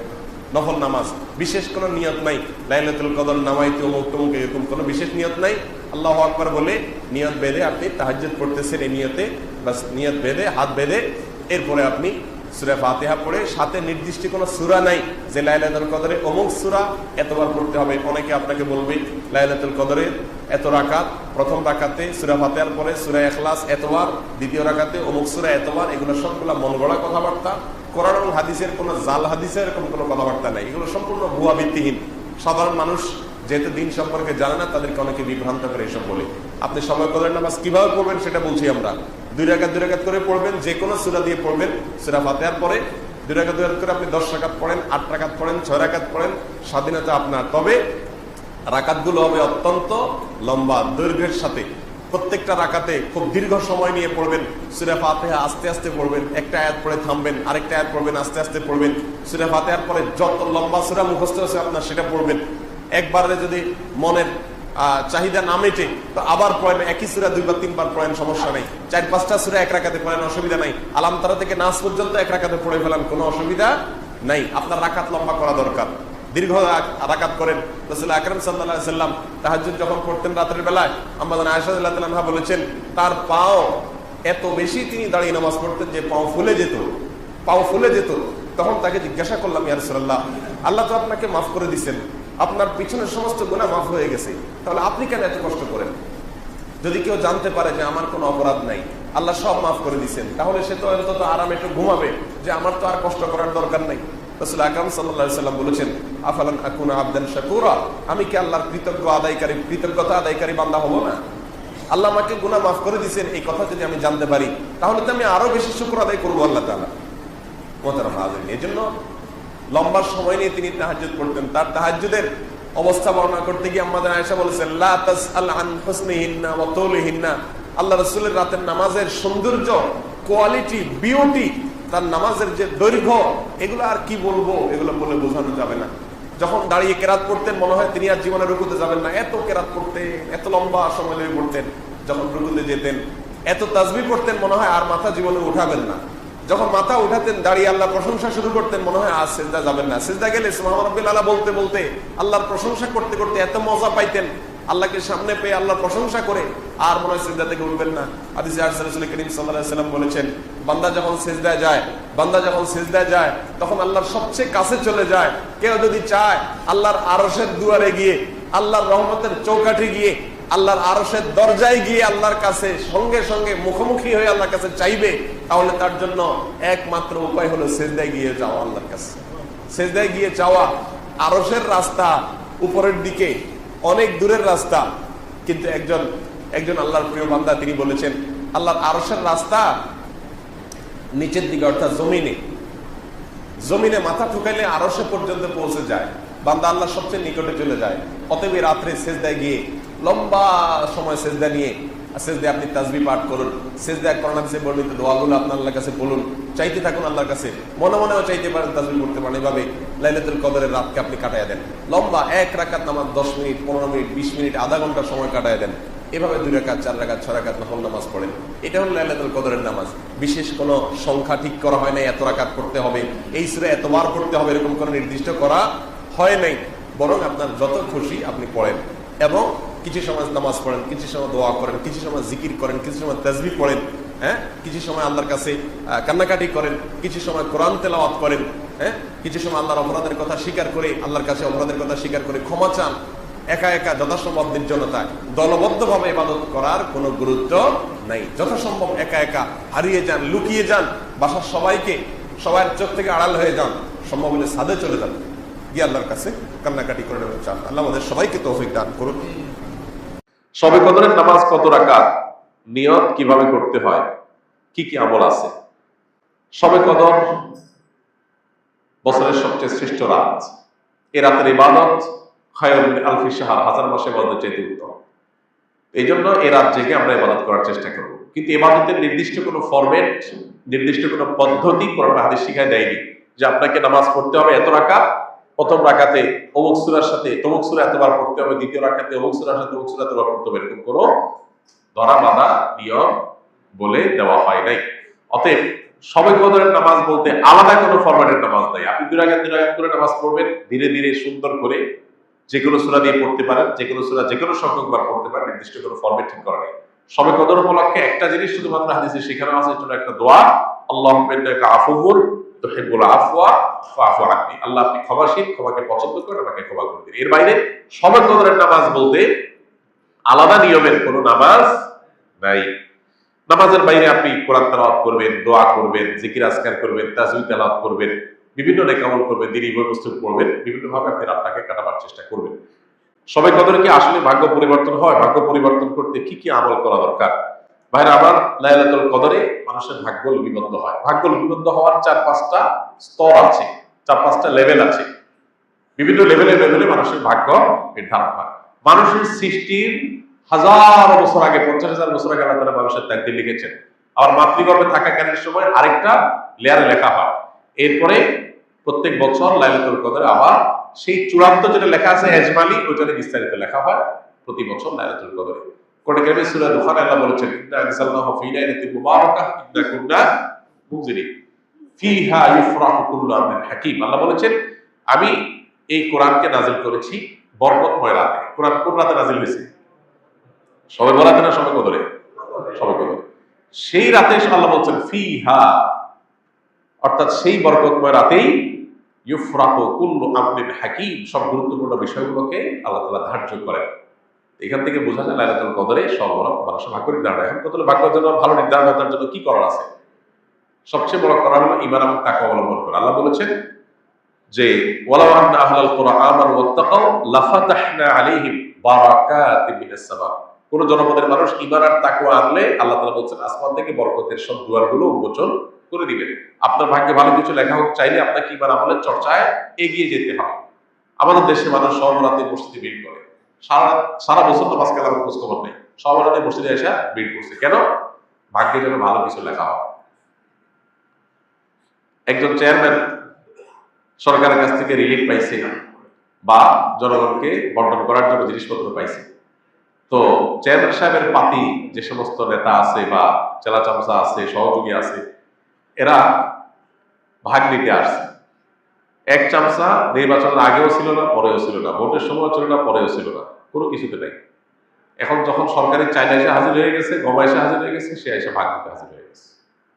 নফল নামাজ বিশেষ কোনো নিয়ত নাই, লাইলাতুল কদর নামাইতে অমুক তমুক এরকম কোনো বিশেষ নিয়ত নাই। আল্লাহু আকবার বলে নিয়ত বেঁধে আপনি তাহাজ্জুদ পড়তেছেন, এই নিয়তে বাস নিয়ত বেঁধে, হাত বেঁধে, এরপরে আপনি সূরা ফাতিহা পড়ে সাথে নির্দিষ্ট কোনো সূরা নাই যে লাইলাতুল কদরে অমুক সূরা এতবার পড়তে হবে। অনেকে আপনাকে বলবে লাইলাতুল কদরে এত রাকাত, প্রথম রাকাতে সূরা ফাতিহার পরে সূরা ইখলাস এতবার, দ্বিতীয় রাকাতে অমুক সূরা এতবার। এগুলো সবগুলো মন গড়া কথাবার্তা। কোরআন এবং হাদিসের কোনো জাল হাদিসের এরকম কোনো কথাবার্তা নাই। এগুলো সম্পূর্ণ ভুয়া ভিত্তিহীন। সাধারণ মানুষ যেহেতু দিন সম্পর্কে জানে না, তাদেরকে অনেকে বিভ্রান্ত করে এসব বলে। আপনি সময় কদরের নামাজ কিভাবে পড়বেন সেটা বলছি আমরা। 2 রাকাত করে পড়বেন, যে কোনো সূরা দিয়ে পড়বেন। সূরা ফাতিহার পরে 2 রাকাত করে আপনি 10 রাকাত পড়েন, 8 রাকাত পড়েন, 6 রাকাত পড়েন, স্বাধীনতা আপনার। তবে রাকাতগুলো হবে অত্যন্ত লম্বা দৈর্ঘ্যের সাথে। প্রত্যেকটা রাকাতে খুব দীর্ঘ সময় নিয়ে পড়বেন। সূরা ফাতিহা আস্তে আস্তে পড়বেন, একটা আয়াত পড়ে থামবেন, আরেকটা আয়াত পড়বেন, আস্তে আস্তে পড়বেন। সূরা ফাতিহার পরে যত লম্বা সূরা মুখস্থ আছে আপনার সেটা পড়বেন। একবারে যদি মনের চাহিদা না মেটে তো আবার পড়েন, একই সূরা 2 বা 3 বার পড়েন, সমস্যা নেই। 4-5টা সূরা এক রাকাতে পড়েন, অসুবিধা নাই। আলাম তারা থেকে নাস পর্যন্ত এক রাকাতে পড়ে ফেলান, কোনো অসুবিধা নাই। আপনার রাকাত লম্বা করা দরকার, দীর্ঘ রাকাত করেন। রাসূল আকরাম সাল্লাল্লাহু আলাইহি সাল্লাম তাহাজ্জুদ যখন পড়তেন রাতের বেলায়, আম্মা জান আয়েশা রাদিয়াল্লাহু আনহা বলেছেন তার পাও এত বেশি তিনি দাঁড়িয়ে নামাজ পড়তেন যে পাও ফুলে যেত। তখন তাকে জিজ্ঞাসা করলাম, ইয়া রাসূলুল্লাহ, আল্লাহ তো আপনাকে মাফ করে দিয়েছেন, আপনার পিছনের সমস্ত গুনাহ মাফ হয়ে গেছে, তাহলে আপনি কেন এত কষ্ট করেন? যদি কেউ জানতে পারে যে আমার কোনো অপরাধ নাই, আল্লাহ সব মাফ করে দিয়েছেন, তাহলে সে তো অন্তত আরামে একটু ঘুমাবে, যে আমার তো আর কষ্ট করার দরকার নাই। রাসূল আকরাম সাল্লাল্লাহু আলাইহি সাল্লাম বলেছেন, আফালান আকুনা আবদান শাকুরা, আমি কি আল্লাহর কৃতজ্ঞতা আদায়কারী বান্দা হব না? আল্লাহ আমাকে গুনাহ মাফ করে দিয়েছেন এই কথা যদি আমি জানতে পারি, তাহলে তো আমি আরো বেশি শুকর আদায় করবো আল্লাহ তাআলা। মোহতারাম হাজিরিন, এজন্য লম্বা সময় নিয়ে তিনি তাহাজ্জুদ পড়তেন। তার তাহাজ্জুদের অবস্থা বর্ণনা করতে গিয়ে আম্মা জান আয়েশা বলেছেন, লা তাসআল আন হুসনিহিন্না ওয়া তুলিহিন্না, আল্লাহ রাসূলের রাতের নামাজের সৌন্দর্য, কোয়ালিটি, বিউটি, তার নামাজের যে দৈর্ঘ্য, এগুলো আর কি বলবো, এগুলো বলে বোঝানো যাবে না। যখন দাঁড়িয়ে কেরাত পড়তেন মনে হয় তিনি আর জীবনে রুকুতে যাবেন না, এত কেরাত পড়তেন, এত লম্বা সময় লেগে পড়তেন। যখন রুকুতে যেতেন এত তাসবিহ পড়তেন মনে হয় আর মাথা জীবনে উঠাবেন না। যখন মাথা উঠাতেন দাঁড়িয়ে আল্লাহর প্রশংসা শুরু করতেন মনে হয় আজ সিজদা যাবেন না। সিজদা গেলে সুবহান রাব্বিল আলা বলতে বলতে আল্লাহর প্রশংসা করতে করতে এত মজা পাইতেন, আল্লাহকে সামনে পেয়ে আল্লাহর প্রশংসা করে আর মনে হয় সিজদা থেকে উঠবেন না। হাদিসে রাসূল করিম সাল্লাল্লাহু আলাইহি ওয়াসাল্লাম বলেছেন, বান্দা যখন সিজদায় যায় তখন আল্লাহর সবচেয়ে কাছে চলে যায়। কেউ যদি চায় আল্লাহর আরশের দুয়ারে গিয়ে, আল্লাহর রহমতের চৌকাঠে গিয়ে, আল্লাহর আরশের দরজায় গিয়ে আল্লাহর কাছে সঙ্গে সঙ্গে মুখোমুখি হয়ে আল্লাহর কাছে চাইবে, তাহলে তার জন্য একমাত্র উপায় হলো সিজদায় গিয়ে যাওয়া আল্লাহর কাছে। সিজদায় গিয়ে চাওয়া। আরশের রাস্তা উপরের দিকে, অনেক দূরের রাস্তা, কিন্তু একজন আল্লাহর প্রিয় বান্দা তিনি বলেছেন, আল্লাহর আরশের রাস্তা নিচের দিকে, অর্থাৎ জমিনে মাথা ঠুকাইলে আরশে পর্যন্ত পৌঁছে যায়, বান্দা আল্লাহর সবচেয়ে নিকটে চলে যায়। অতএব রাত্রে সিজদায় গিয়ে লম্বা সময় সিজদা নিয়ে সিজদায় আপনি তাসবিহ পাঠ করুন, সিজদায় কোরআন হাদিসে বর্ণিত দোয়াগুলো আপনার আল্লাহর কাছে বলুন, চাইতে থাকুন আল্লাহর কাছে, মনে মনেও চাইতে পারেন, তাসবিহ করতে পারেন। এভাবে লাইলাতুল কদরের রাতকে আপনি কাটায় দেন। লম্বা এক রাকাত নামাজ 10 মিনিট, 15 মিনিট, 20 মিনিট, আধা ঘন্টা সময় কাটায় দেন। এভাবে 2 রাকাত, 4 রাকাত, 6 রাকাত নফল নামাজ পড়েন। এটা হলো লাইলাতুল কদরের নামাজ। বিশেষ কোনো সংখ্যা ঠিক করা হয় নাই, এত রাকাত পড়তে হবে, এই সূরা এতবার পড়তে হবে, এরকম কোনো নির্দিষ্ট করা হয় নাই। বরং আপনার যত খুশি আপনি পড়েন, এবং কিছু সময় নামাজ পড়েন, কিছু সময় দোয়া করেন, কিছু সময় জিকির করেন, কিছু সময় তাসবিহ পড়েন, কিছু সময় আল্লাহর কাছে কান্নাকাটি করেন, কিছু সময় কোরআন তেলাওয়াত করেন, কিছু সময় আল্লাহর অপরাধের কথা স্বীকার করে, আল্লাহর কাছে অপরাধের কথা স্বীকার করে ক্ষমা চান। একা একা যথাসম্ভব নির্জনতায়, দলবদ্ধভাবে ইবাদত করার কোনো গুরুত্ব নাই। যথাসম্ভব একা একা হারিয়ে যান, লুকিয়ে যান, বাসার সবার চোখ থেকে আড়াল হয়ে যান, সম্ভব হলে ছাদে চলে যান, গিয়ে আল্লাহর কাছে কান্নাকাটি করে নেবেন। চান আল্লাহ আমাদের সবাইকে তৌফিক দান করুন। শবে কদরের নামাজ কত রাকাত, নিয়ত কিভাবে করতে হয়, কি কি আমল আছে? শবে কদর বছরের সবচেয়ে শ্রেষ্ঠ রাত। এই রাতের ইবাদত খায়রুম মিন আলফি শাহর, 1000 মাসের ইবাদত চাইতে উত্তম। এই জন্য এই রাত জেগে আমরা ইবাদত করার চেষ্টা করব। কিন্তু ইবাদতের নির্দিষ্ট কোনো ফরম্যাট, নির্দিষ্ট কোনো পদ্ধতি কোরআন হাদিস শিখায় দেয়নি যে আপনাকে নামাজ পড়তে হবে এত রাকাত, প্রথম রাকাতে অমুক সূরার সাথে তমুক সূরা এতবার পড়তে হবে, দ্বিতীয় রাকাতে অমুক সূরার সাথে অমুক সূরা এতবার পড়তে হবে, এরকম কোনো ধরা বাঁধা নিয়ম বলে দেওয়া হয় নাই। অতএব শবে কদরের নামাজ বলতে আলাদা কোনো ফরম্যাটের নামাজ নাই। আপনি 2 রাকাত করে নামাজ পড়বেন, ধীরে ধীরে সুন্দর করে যে কোনো সূরা দিয়ে পড়তে পারেন, যে কোনো সূরা যে কোনো সংখ্যকবার পড়তে পারেন, নির্দিষ্ট কোনো ফরম্যাট ঠিক করা নেই। শবে কদর উপলক্ষে একটা জিনিস শুধুমাত্র হাদিসে শেখানো আছে, এটা হলো একটা দোয়া, আল্লাহুম্মা ইন্নাকা আফুউন তুহিব্বুল আফওয়া ফাআফু আননি। আল্লাহ আপনি ক্ষমাশীল, ক্ষমাকে পছন্দ করেন, আমাকে ক্ষমা করে দিন। এর বাইরে শবে কদরের নামাজ বলতে আলাদা নিয়মের কোনো নামাজ নাই। নামাজের বাইরে আপনি কোরআন তেলাওয়াত করবেন, দোয়া করবেন, জিকির আজকার করবেন, তাসবিহ তেলাওয়াত করবেন, বিভিন্ন নেক আমল করবেন, দিনী বস্তু পড়বেন, বিভিন্নভাবে আপনি রাতটাকে কাটাবার চেষ্টা করবেন। সবাই কদরে কি আসলে ভাগ্য পরিবর্তন হয়? ভাগ্য পরিবর্তন করতে কি কি আমল করা দরকার? ভাইরা আমার, লাইলাতুল কদরে মানুষের ভাগ্য লিপিবদ্ধ হয়। ভাগ্য লিপিবদ্ধ হওয়ার 4-5টা স্তর আছে, 4-5টা লেভেল আছে। বিভিন্ন লেভেলে লেভেলে মানুষের ভাগ্য নির্ধারণ হয়। মানুষের সৃষ্টির হাজার বছর আগে, 50,000 বছর আগে আল্লাহ তাআলা মানুষের তাকদীর লিখেছেন। আবার মাতৃগর্ভে থাকাকালীন সময় আরেকটা লেয়ারে লেখা হয়। এরপরে প্রত্যেক বছর লাইলাতুল কদরে আবার সেই চূড়ান্ত যেটা লেখা আছে এজমালি, ওইটারে বিস্তারিত লেখা হয় প্রতি বছর লাইলাতুল কদরে। কোরআন কারীমে সূরা দুখানে আল্লাহ বলেছেন, ইন্না আনজালনাহু ফী লাইলাতিন মুবারাকাহ ইন্না কুন্না মুনজিরিন ফীহা ইউফরাহু কুল্লু আমরিন হাকীম। আল্লাহ বলেছেন, আমি এই কোরআনকে নাযিল করেছি বরকতময় রাতে। কোরআন কোন রাতে নাযিল হয়েছে? শবে বরাতে না শবে কদরে? শবে কদরে। সেই রাতে আল্লাহ বলছেন ফীহা, অর্থাৎ সেই বরকতময় রাতেই ইউফরাহু কুল্লু আমরিন হাকীম, সব গুরুত্বপূর্ণ বিষয়গুলোকে আল্লাহ তাআলা ধার্য করেন। এখান থেকে বোঝা যায় লাইলাতুল কদরে সর্বরক মানুষের ভাগ্য নির্ধারণ। এখন কত ভাগ্যের জন্য ভালো নির্ধারণ হয়, তার জন্য কি করার আছে? সবচেয়ে বড় করা হলো ঈমান এবং তাকওয়া অবলম্বন করা। আল্লাহ বলেছেন যে ওয়ালাউ আন্না আহলাল কুরআ আমানু ওয়াত্তাকাউ লাফাতাহনা আলাইহিম বারাকাতিন মিনাস সামা। কোন জনপদের মানুষ ঈমান আর তাকওয়া আনলে আল্লাহ তাআলা বলেছেন আসমান থেকে বরকতের সব দুয়ারগুলো উন্মোচন করে দিবেন। আপনার ভাগ্যে ভালো কিছু লেখা হোক চাইলে আপনাকে ঈমান আমলের চর্চায় এগিয়ে যেতে হবে। আমাদের দেশে মানুষ সর্বরাতে মসজিদে ভিড় করে, সারা বছর নামাজ কালামের খোঁজ খবর নেই, সর্বরাতে মসজিদে এসে ভিড় করছে। কেন? ভাগ্যে যেন ভালো কিছু লেখা হয়। একজন চেয়ারম্যান সরকারের কাছ থেকে রিলিফ পাইছে বা জনগণকে বন্টন করার জন্য জিনিসপত্র পাইছে। তো চেয়ারম্যান সাহেবের পাতি যে সমস্ত নেতা আছে বা চেলা চামচা আছে, সহযোগী আছে, এরা ভাগ নিতে আসছে। এক চামচা নির্বাচনের আগেও ছিল না, পরেও ছিল না, ভোটের সময় ছিল না, পরেও ছিল না, কোনো কিছুতে নাই। এখন যখন সরকারি চাইনা এসে হাজির হয়ে গেছে, গমা এসে হাজির হয়ে গেছে, সে এসে ভাগ নিতে হাজির হয়ে গেছে।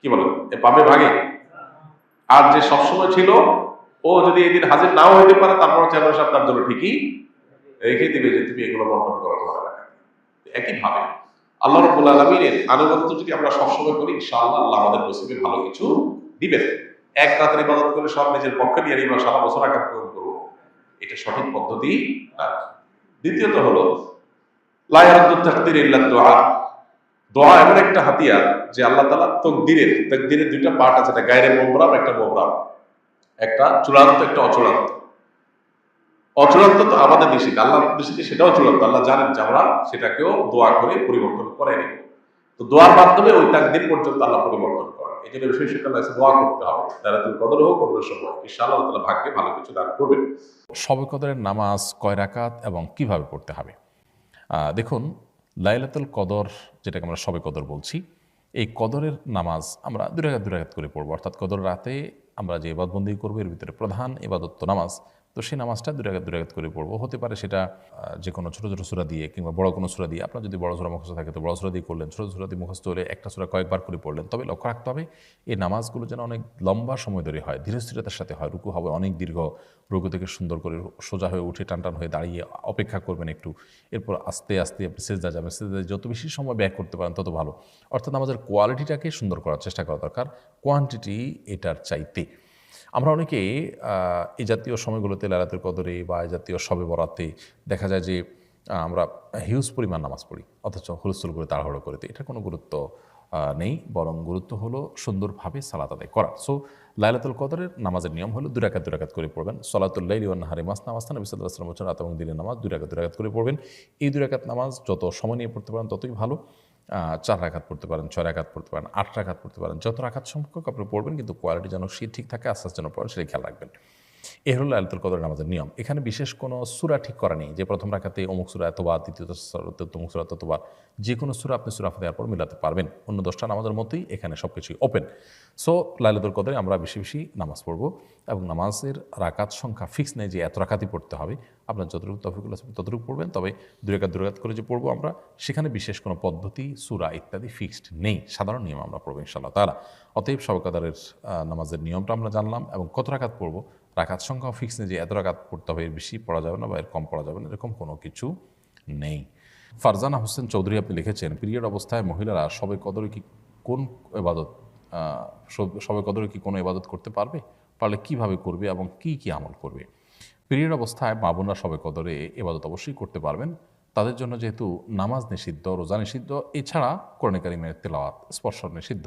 কি বলেন, এ পাবে ভাগে? আর যে সবসময় ছিল, ও যদি এদিন হাজির নাও হইতে পারে, তারপর চেয়ারম্যান সাহেব তার জন্য ঠিকই রেখে দিবে যে তুমি এগুলো বন্টন করো তোমার এলাকায়। একইভাবে আল্লাহ রাব্বুল আলামিনের আনুগত্য যদি আমরা সবসময় করি, ইনশাআল্লাহ আল্লাহ আমাদের নসিবে ভালো কিছু দিবেন। এক রাতের ইবাদত করে সব নিজের পক্ষে নিয়ে নিবা, সারা বছর আকাম করবো, এটা সঠিক পদ্ধতি না। দ্বিতীয়ত হলো লা ইয়ারাদ্দু তাকদীর ইল্লা দুআ। দোয়া এমন একটা হাতিয়ার যে আল্লাহ তাআলা তাকদীরের দুইটা পার্ট আছে, একটা গায়রে মুবরাম, একটা মুবরাম, একটা চূড়ান্ত, একটা অচূড়ান্ত। অচূড়ান্ত তো আমাদের দৃষ্টিতে, আল্লাহর দৃষ্টিতে সেটাও চূড়ান্ত। আল্লাহ জানেন যে আমরা সেটাকেও দোয়া করে পরিবর্তন করে নিব। তো দোয়ার মাধ্যমে ওই তাকদীর পর্যন্ত আল্লাহ পরিবর্তন করেন। এই জন্য বিশেষ দোয়া করতে হবে, লাইলাতুল কদর হোক অন্য সময়, ইনশাআল্লাহ আল্লাহ তাআলা ভাগ্যে ভালো কিছু দান করবেন। শবে কদরের নামাজ কয় রাকাত এবং কিভাবে পড়তে হবে? দেখুন, লাইলাতুল কদর যেটাকে আমরা শবে কদর বলছি, এই কদরের নামাজ আমরা 2 রাকাত করে পড়বো। অর্থাৎ কদর রাতে আমরা যে ইবাদতবন্দি করবো, এর ভিতরে প্রধান ইবাদত তো নামাজ। তো সেই নামাজটা 2 রাকাত করে পড়বো। হতে পারে সেটা যে কোনো ছোটো ছোটো সূরা দিয়ে কিংবা বড় কোনো সূরা দিয়ে। আপনার যদি বড় সূরা মুখস্থ থাকে তো বড় সূরা দিয়ে করলেন, ছোটো সূরা দিয়ে মুখস্থ হলে একটা সূরা কয়েকবার করে পড়লেন। তবে লক্ষ্য রাখতে হবে এই নামাজগুলো যেন অনেক লম্বা সময় ধরে হয়, ধীরস্থিরতার সাথে হয়। রুকু হবে অনেক দীর্ঘ, রুকু থেকে সুন্দর করে সোজা হয়ে উঠে টান হয়ে দাঁড়িয়ে অপেক্ষা করবেন একটু, এরপর আস্তে আস্তে আপনি সেজদা যাবেন। সেজদায় যত বেশি সময় ব্যয় করতে পারেন তত ভালো। অর্থাৎ নামাজের কোয়ালিটিটাকে সুন্দর করার চেষ্টা করা দরকার, কোয়ান্টিটি এটার চাইতে। আমরা অনেকে এই জাতীয় সময়গুলোতে লাইলাতুল কদরে বা এই জাতীয় শবে বরাতে দেখা যায় যে আমরা হিউজ পরিমাণ নামাজ পড়ি, অথচ হুলস্থুল করে তাড়াহুড়ো করে দিই। এটার কোনো গুরুত্ব নেই, বরং গুরুত্ব হলো সুন্দরভাবে সালাত আদায় করা। সো লাইলাতুল কদরের নামাজের নিয়ম হলো 2 রাকাত করে পড়বেন। সলাতুল লাইলি ওয়ান নাহারি মাসনা মাসনা, নবী সাল্লাল্লাহু আলাইহি ওয়াসাল্লাম বলেছেন রাত এবং দিনের নামাজ 2 রাকাত করে পড়বেন। এই 2 রাকাত নামাজ যত সময় নিয়ে পড়তে পারেন ততই ভালো। 4 রাকাত পড়তে পারেন, 6 রাকাত পড়তে পারেন, 8 রাকাত পড়তে পারেন, যত রাকাত সংখ্যক আপনি পড়বেন, কিন্তু কোয়ালিটি যেন সে ঠিক থাকে, আস্তে যেন পড়েন, সেটা খেয়াল রাখবেন। এ হলো লাইলাতুল কদরের নামাজের নিয়ম। এখানে বিশেষ কোনো সূরা ঠিক করা নেই যে প্রথম রাকাতে অমুক সূরা এতবার, দ্বিতীয় রাকাতে অমুক সূরা ততবার। যে কোনো সূরা আপনি সূরা ফাতিহার পর মিলাতে পারবেন। অন্য 10টা নামাজের মতোই এখানে সবকিছুই ওপেন। সো লাইলাতুল কদরে আমরা বেশি বেশি নামাজ পড়ব এবং নামাজের রাকাত সংখ্যা ফিক্স নেই যে এত রাকাতই পড়তে হবে। আপনার যতটুকু তৌফিকুল আছে ততটুকু পড়বেন। তবে 2 রাকাত করে যে পড়বো আমরা, সেখানে বিশেষ কোনো পদ্ধতি, সূরা ইত্যাদি ফিক্সড নেই। সাধারণ নিয়ম আমরা পড়বো ইনশাআল্লাহ তাআলা। অতএব শবে কদরের নামাজের নিয়মটা আমরা জানলাম এবং কত রাকাত পড়বো। রাকাত সংখ্যাও ফিক্স নেই যে এত রাকাত পড়তে হবে, এর বেশি পড়া যাবে না বা এর কম পড়া যাবে না, এরকম কোনো কিছু নেই। ফারজানা হোসেন চৌধুরী আপনি লিখেছেন, পিরিয়ড অবস্থায় মহিলারা শবে কদরে কি কোন ইবাদত শবে কদরে কি কোনো ইবাদত করতে পারবে? পারলে কিভাবে করবে এবং কি কি আমল করবে? পিরিয়ড অবস্থায় মা বোনরা শবে কদরে ইবাদত অবশ্যই করতে পারবেন। তাদের জন্য যেহেতু নামাজ নিষিদ্ধ, রোজা নিষিদ্ধ, এছাড়া কোরআনে কারিমের তেলাওয়াত স্পর্শ নিষিদ্ধ,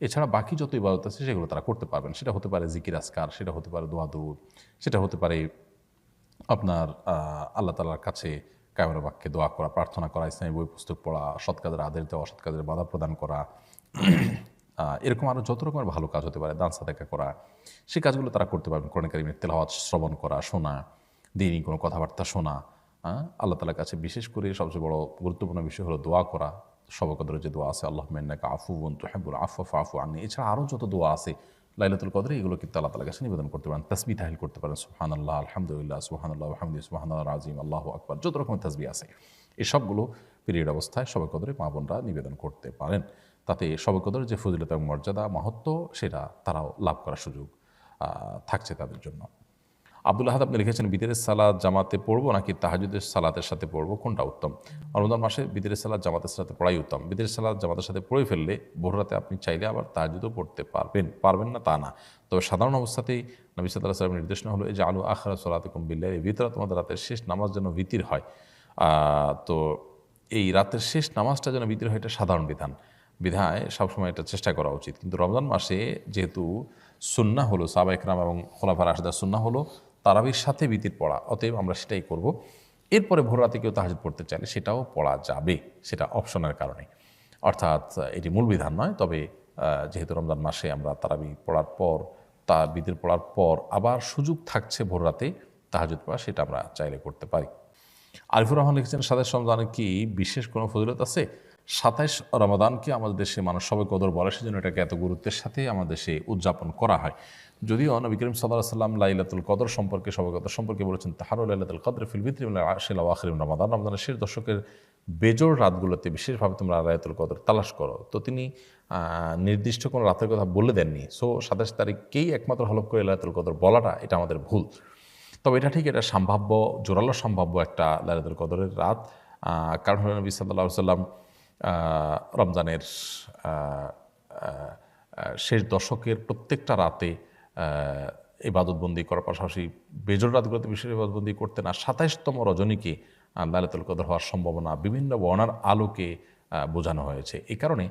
এছাড়া বাকি যত ইবাদত আছে সেগুলো তারা করতে পারবেন। সেটা হতে পারে জিকির আজকার, সেটা হতে পারে দোয়া দুরূদ, সেটা হতে পারে আপনার আল্লাহ তাআলার কাছে কায়মের বাক্যে দোয়া করা, প্রার্থনা করা, ইসলামী বই পুস্তক পড়া, সৎ কাজের আদেশ দেওয়া, অসৎ কাজের বাধা প্রদান করা, এরকম আরও যত রকমের ভালো কাজ হতে পারে, দান সাদাকা করা, সেই কাজগুলো তারা করতে পারবেন। কোরআন কারিমের তেলাওয়াত শ্রবণ করা, শোনা, দিনই কোনো কথাবার্তা শোনা, আল্লাহ তাআলার কাছে বিশেষ করে সবচেয়ে বড় গুরুত্বপূর্ণ বিষয় হলো দোয়া করা। শবে কদরে যে দোয়া আছে, আল্লাহুম্মা ইন্নাকা আফুউন তুহিব্বুল আফওয়া ফাআফু আন্নী, এছাড়া আরও যত দোয়া আছে লাইলাতুল কদরে, এগুলো কিন্তু আল্লাহ তাআলার কাছে নিবেদন করতে পারেন। তাসবিহ তাহলিল করতে পারেন, সুবহানাল্লাহ, আলহামদুলিল্লাহ, সুবহানাল্লাহ ওয়া বিহামদিহি, সুবহানাল্লাহিল আযীম, আল্লাহু আকবার, যত রকমের তাসবিহ আছে এই সবগুলো পিরিয়ড অবস্থায় শবে কদরে মা বোনরা নিবেদন করতে পারেন। তাতে শবে কদরের যে ফজিলত এবং মর্যাদা, মাহাত্ম্য, সেটা তারাও লাভ করার সুযোগ থাকছে তাদের জন্য। আব্দুল আহাদ আপনি লিখেছেন, বিতরের সালাত জামাতে পড়বো নাকি তাহাজ্জুদের সালাতের সাথে পড়বো, কোনটা উত্তম? রমজান মাসে বিতরের সালাত জামাতের সাথে পড়াই উত্তম। বিতরের সালাত জামাতের সাথে পড়ে ফেললে ভোর রাতে আপনি চাইলে আবার তাহাজ্জুদও পড়তে পারবেন না তা না। তবে সাধারণ অবস্থাতেই নবী সাল্লাল্লাহু আলাইহি ওয়াসাল্লামের নির্দেশনা হলো যে আলু আখিরা সালাতিকুম বিল্লাইলি ভিতরা, তোমাদের রাতের শেষ নামাজ যেন ভিতির হয়। তো এই রাতের শেষ নামাজটা যেন ভিতর হয়, এটা সাধারণ বিধায় সবসময় এটা চেষ্টা করা উচিত। কিন্তু রমজান মাসে যেহেতু সুন্নাহ হলো, সাহাবা ইকরাম এবং খোলাফায়ে রাশিদিন সুন্নাহ হলো তারাবির সাথে ভিতির পড়া, অতএব আমরা সেটাই করব। এরপরে ভোর রাতে কেউ তাহাজ্জুদ পড়তে চাইলে সেটাও পড়া যাবে, সেটা অপশনের কারণে, অর্থাৎ এটি মূল বিধান নয়। তবে যেহেতু রমজান মাসে আমরা তারাবি পড়ার পর, ভিতির পড়ার পর আবার সুযোগ থাকছে ভোর রাতে তাহাজ্জুদ পড়া, সেটা আমরা চাইলে করতে পারি। আরিফুর রহমান লিখেছেন, 27 রমজানের কি বিশেষ কোনো ফজিলত আছে? 27 রমাদানকে আমাদের দেশে মানুষ শবে কদর বলে, সেজন্য এটাকে এত গুরুত্বের সাথে আমাদের দেশে উদযাপন করা হয়। যদিও নবী করিম সাল্লাল্লাহু আলাইহি ওয়াসাল্লাম লাইলাতুল কদর সম্পর্কে, শবে কদর সম্পর্কে বলেছেন, তাহারু লাইলাতুল কদর ফিল বিত্রি মিনাল আশরিল আওয়াখির মিন রমাদান, রমজানের শেষ দশকের বেজোড় রাতগুলোতে বিশেষভাবে তোমরা লাইলাতুল কদর তালাশ করো। তো তিনি নির্দিষ্ট কোনো রাতের কথা বলে দেননি। সো 27 তারিখকেই একমাত্র হলফ করে লাইলাতুল কদর বলাটা এটা আমাদের ভুল। তবে এটা ঠিক, এটা সম্ভাব্য, জোরালো সম্ভাব্য একটা লাইলাতুল কদরের রাত। কারণ হলো নবী সাল্লাল্লাহু আলাইহি ওয়াসাল্লাম রমজানের শেষ দশকের প্রত্যেকটা রাতে ইবাদতবন্দি করার পাশাপাশি বেজোড় রাতগুলোতে বিশেষ ইবাদতবন্দি করতেন। আর 27তম রজনীকে লাইলাতুল কদর হওয়ার সম্ভাবনা বিভিন্ন বর্ণার আলোকে বোঝানো হয়েছে। এই কারণে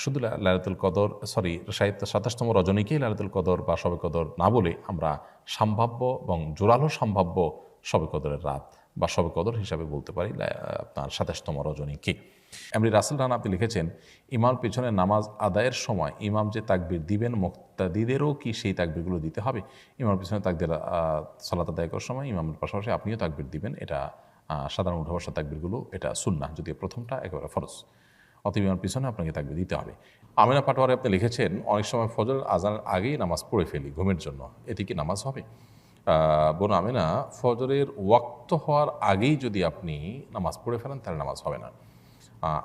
শুধু লাইলাতুল কদর 27তম রজনীকেই লাইলাতুল কদর বা শবে কদর না বলে আমরা সম্ভাব্য এবং জোরালো সম্ভাব্য শবে কদরের রাত বা শবে কদর হিসাবে বলতে পারি আপনার 27তম রজনীকে। এমনি রাসেল রানা আপনি লিখেছেন, ইমাম পিছনে নামাজ আদায়ের সময় ইমাম যে তাকবীর দিবেন, মুক্তাদিদেরও কি সেই তাকবীরগুলো দিতে হবে? ইমাম পিছনে তাকবীর সালাত আদায় করার সময় ইমামের পাশাপাশি আপনিও তাকবীর দিবেন, এটা সাধারণ উঠা বসা তাকবীরগুলো, এটা সুন্নাহ, যদিও প্রথমটা একেবারে ফরজ। অতএব ইমামের পিছনে আপনাকে তাকবীর দিতে হবে। আমিনা পাটোয়ারি আপনি লিখেছেন, অনেক সময় ফজর আজানের আগেই নামাজ পড়ে ফেলি ঘুমের জন্য, এতে কি নামাজ হবে? বোন আমিনা, ফজরের ওয়াক্ত হওয়ার আগেই যদি আপনি নামাজ পড়ে ফেলেন তাহলে নামাজ হবে না।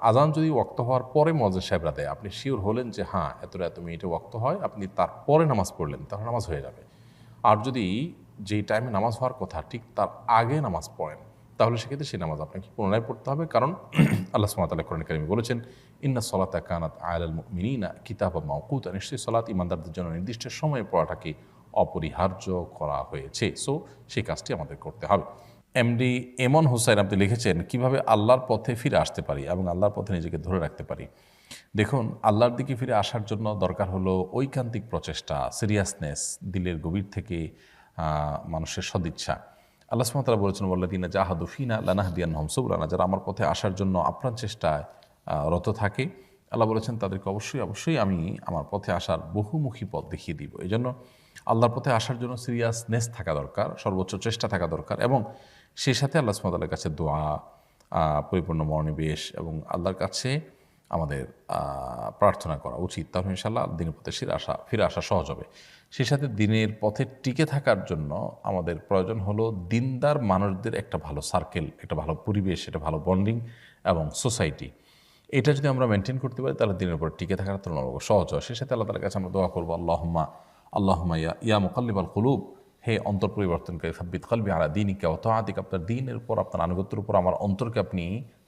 আজান যদি ওয়াক্ত হওয়ার পরে মুয়াজ্জিন সাহেবরা দেয়, আপনি শিওর হলেন যে হ্যাঁ এত মিনিটে ওয়াক্ত হয়, আপনি তারপরে নামাজ পড়লেন, তাহলে নামাজ হয়ে যাবে। আর যদি যেই টাইমে নামাজ হওয়ার কথা ঠিক তার আগে নামাজ পড়েন, তাহলে সেক্ষেত্রে সেই নামাজ আপনাকে পুনরায় পড়তে হবে। কারণ আল্লাহ সুবহানাহু ওয়া তাআলা কোরআনে কারিমে বলেছেন, ইন্না সলাতা কানাত আলাল মুমিনিনা কিতাবাম মাওকুতা, নিশ্চয়ই সালাত ইমানদারদের জন্য নির্দিষ্ট সময়ে পড়াটাকে অপরিহার্য করা হয়েছে। সো সেই কাজটি আমাদের করতে হবে। এমডি এমন হোসাইন আপনি লিখেছেন, কিভাবে আল্লাহর পথে ফিরে আসতে পারি এবং আল্লাহর পথে নিজেকে ধরে রাখতে পারি? দেখুন, আল্লাহর দিকে ফিরে আসার জন্য দরকার হলো ঐকান্তিক প্রচেষ্টা, সিরিয়াসনেস, দিলের গভীর থেকে মানুষের সদিচ্ছা। আল্লাহ সুবহানাহু ওয়া তাআলা বলেছেন, ওয়াল্লাযীনা জাহাদু ফিনা লানাহদিয়ান্নাহুম সুবুলানা, যারা আমার পথে আসার জন্য আপ্রাণ চেষ্টায় রত থাকে, আল্লাহ বলেছেন তাদেরকে অবশ্যই আমি আমার পথে আসার বহুমুখী পথ দেখিয়ে দিব। এই জন্য আল্লাহর পথে আসার জন্য সিরিয়াসনেস থাকা দরকার, সর্বোচ্চ চেষ্টা থাকা দরকার, এবং সেই সাথে আল্লাহ সুবহানাহু ওয়া তাআলার কাছে দোয়া, পরিপূর্ণ মনোনিবেশ এবং আল্লাহর কাছে আমাদের প্রার্থনা করা উচিত। তাহলে ইনশাআল্লাহ দিনের পথে ফিরে আসা সহজ হবে। সেই সাথে দিনের পথে টিকে থাকার জন্য আমাদের প্রয়োজন হলো দিনদার মানুষদের একটা ভালো সার্কেল, একটা ভালো পরিবেশ, একটা ভালো বন্ডিং এবং সোসাইটি। এটা যদি আমরা মেনটেন করতে পারি তাহলে দিনের উপর টিকে থাকার তুলনামূলক সহজ হয়। সেই সাথে আল্লাহ তাআলার কাছে আমরা দোয়া করবো, আল্লাহুম্মা ইয়া মুকাল্লিবাল কুলুব, হে অন্তর পরিবর্তনকারী, সাব্বিত কলবি আলা দীনিকা ওয়া তাআতিকা, আপনার দ্বীনের উপর, আপনার আনুগত্যের উপর আমার অন্তরকে আপনি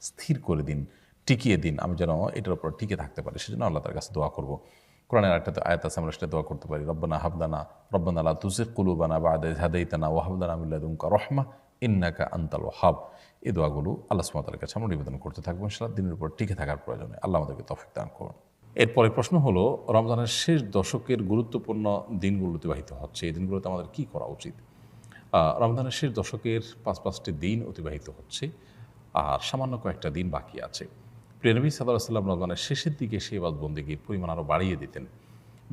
স্থির করে দিন, টিকিয়ে দিন, আমি যেন এটার উপর টিকে থাকতে পারি। সেজন্য আল্লাহ তার কাছে দোয়া করব। কোরআনের একটা আয়াত আছে, আমরা সেটা দোয়া করতে পারি, রব্বানা লা তুযিগ কুলুবানা বা'দা ইয হাদাইতানা ওয়া হাব লানা মিন লাদুনকা রাহমা ইন্নাকা আনতাল ওয়াহ্হাব। এই দোয়াগুলো আল্লাহ সুবহানাহু ওয়া তাআলার কাছে আমরা নিবেদন করতে থাকবো ইনশাআল্লাহ, দিনের উপর টিকে থাকার প্রয়োজনে। আল্লাহ আমাদেরকে তৌফিক দান করুন। এরপরে প্রশ্ন হলো, রমজানের শেষ দশকের গুরুত্বপূর্ণ দিনগুলো অতিবাহিত হচ্ছে, এই দিনগুলোতে আমাদের কী করা উচিত? রমজানের শেষ দশকের 5টি দিন অতিবাহিত হচ্ছে, আর সামান্য কয়েকটা দিন বাকি আছে। প্রিয় নবী সাল্লাল্লাহু আলাইহি ওয়াসাল্লাম রমজানের শেষের দিকে সেই ইবাদত বন্দেগীর পরিমাণ আরও বাড়িয়ে দিতেন।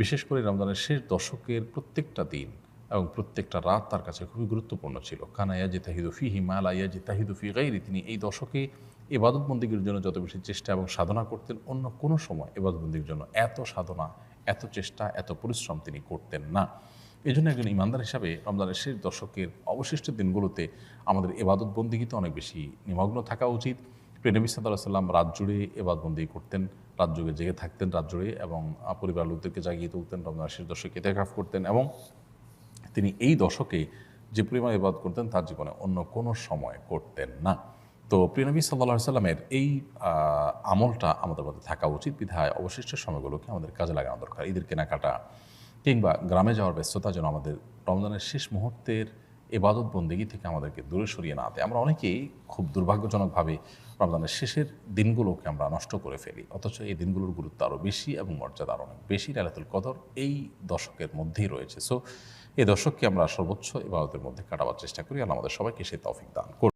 বিশেষ করে রমজানের শেষ দশকের প্রত্যেকটা দিন এবং প্রত্যেকটা রাত তার কাছে খুবই গুরুত্বপূর্ণ ছিল। কানা ইয়াজতাহিদু ফীহি মা লা ইয়াজতাহিদু ফী গায়রি, তিনি এই দশকে ইবাদত বন্দেগীর জন্য যত বেশি চেষ্টা এবং সাধনা করতেন, অন্য কোনো সময় ইবাদত বন্দেগীর জন্য এত সাধনা, এত চেষ্টা, এত পরিশ্রম তিনি করতেন না। এই জন্য একজন ইমানদার হিসাবে রমজানের শেষ দশকের অবশিষ্ট দিনগুলোতে আমাদের ইবাদত বন্দেগীতে অনেক বেশি নিমগ্ন থাকা উচিত। প্রিয় নবী সাল্লাল্লাহু আলাইহি ওয়াসাল্লাম রাত জুড়ে ইবাদত বন্দেগী করতেন, রাত জুড়ে জেগে থাকতেন রাত জুড়ে, এবং পরিবার লোকদেরকে জাগিয়ে তুলতেন, রমজানের শেষ দশকে ইতিকাফ করতেন, এবং তিনি এই দশকে যে পরিমাণ ইবাদত করতেন তার জীবনে অন্য কোনো সময় করতেন না। তো প্রিয় নবী সাল্লাল্লাহু আলাইহি ওয়াসাল্লামের এই আমলটা আমাদের মধ্যে থাকা উচিত। বিধায় অবশিষ্ট সময়গুলোকে আমাদের কাজে লাগানো দরকার। ঈদের কেনাকাটা কিংবা গ্রামে যাওয়ার ব্যস্ততা যেন আমাদের রমজানের শেষ মুহূর্তের ইবাদত বন্দেগী থেকে আমাদেরকে দূরে সরিয়ে না দেয়। আমরা অনেকেই খুব দুর্ভাগ্যজনকভাবে রমজানের শেষের দিনগুলোকে আমরা নষ্ট করে ফেলি, অথচ এই দিনগুলোর গুরুত্ব আরও বেশি এবং মর্যাদা আরও অনেক বেশি। লাইলাতুল কদর এই দশকের মধ্যেই রয়েছে। সো এই দশককে আমরা সর্বোচ্চ ইবাদতের মধ্যে কাটাবার চেষ্টা করি। আল্লাহ আমাদের সবাইকে সেই তৌফিক দান করুন।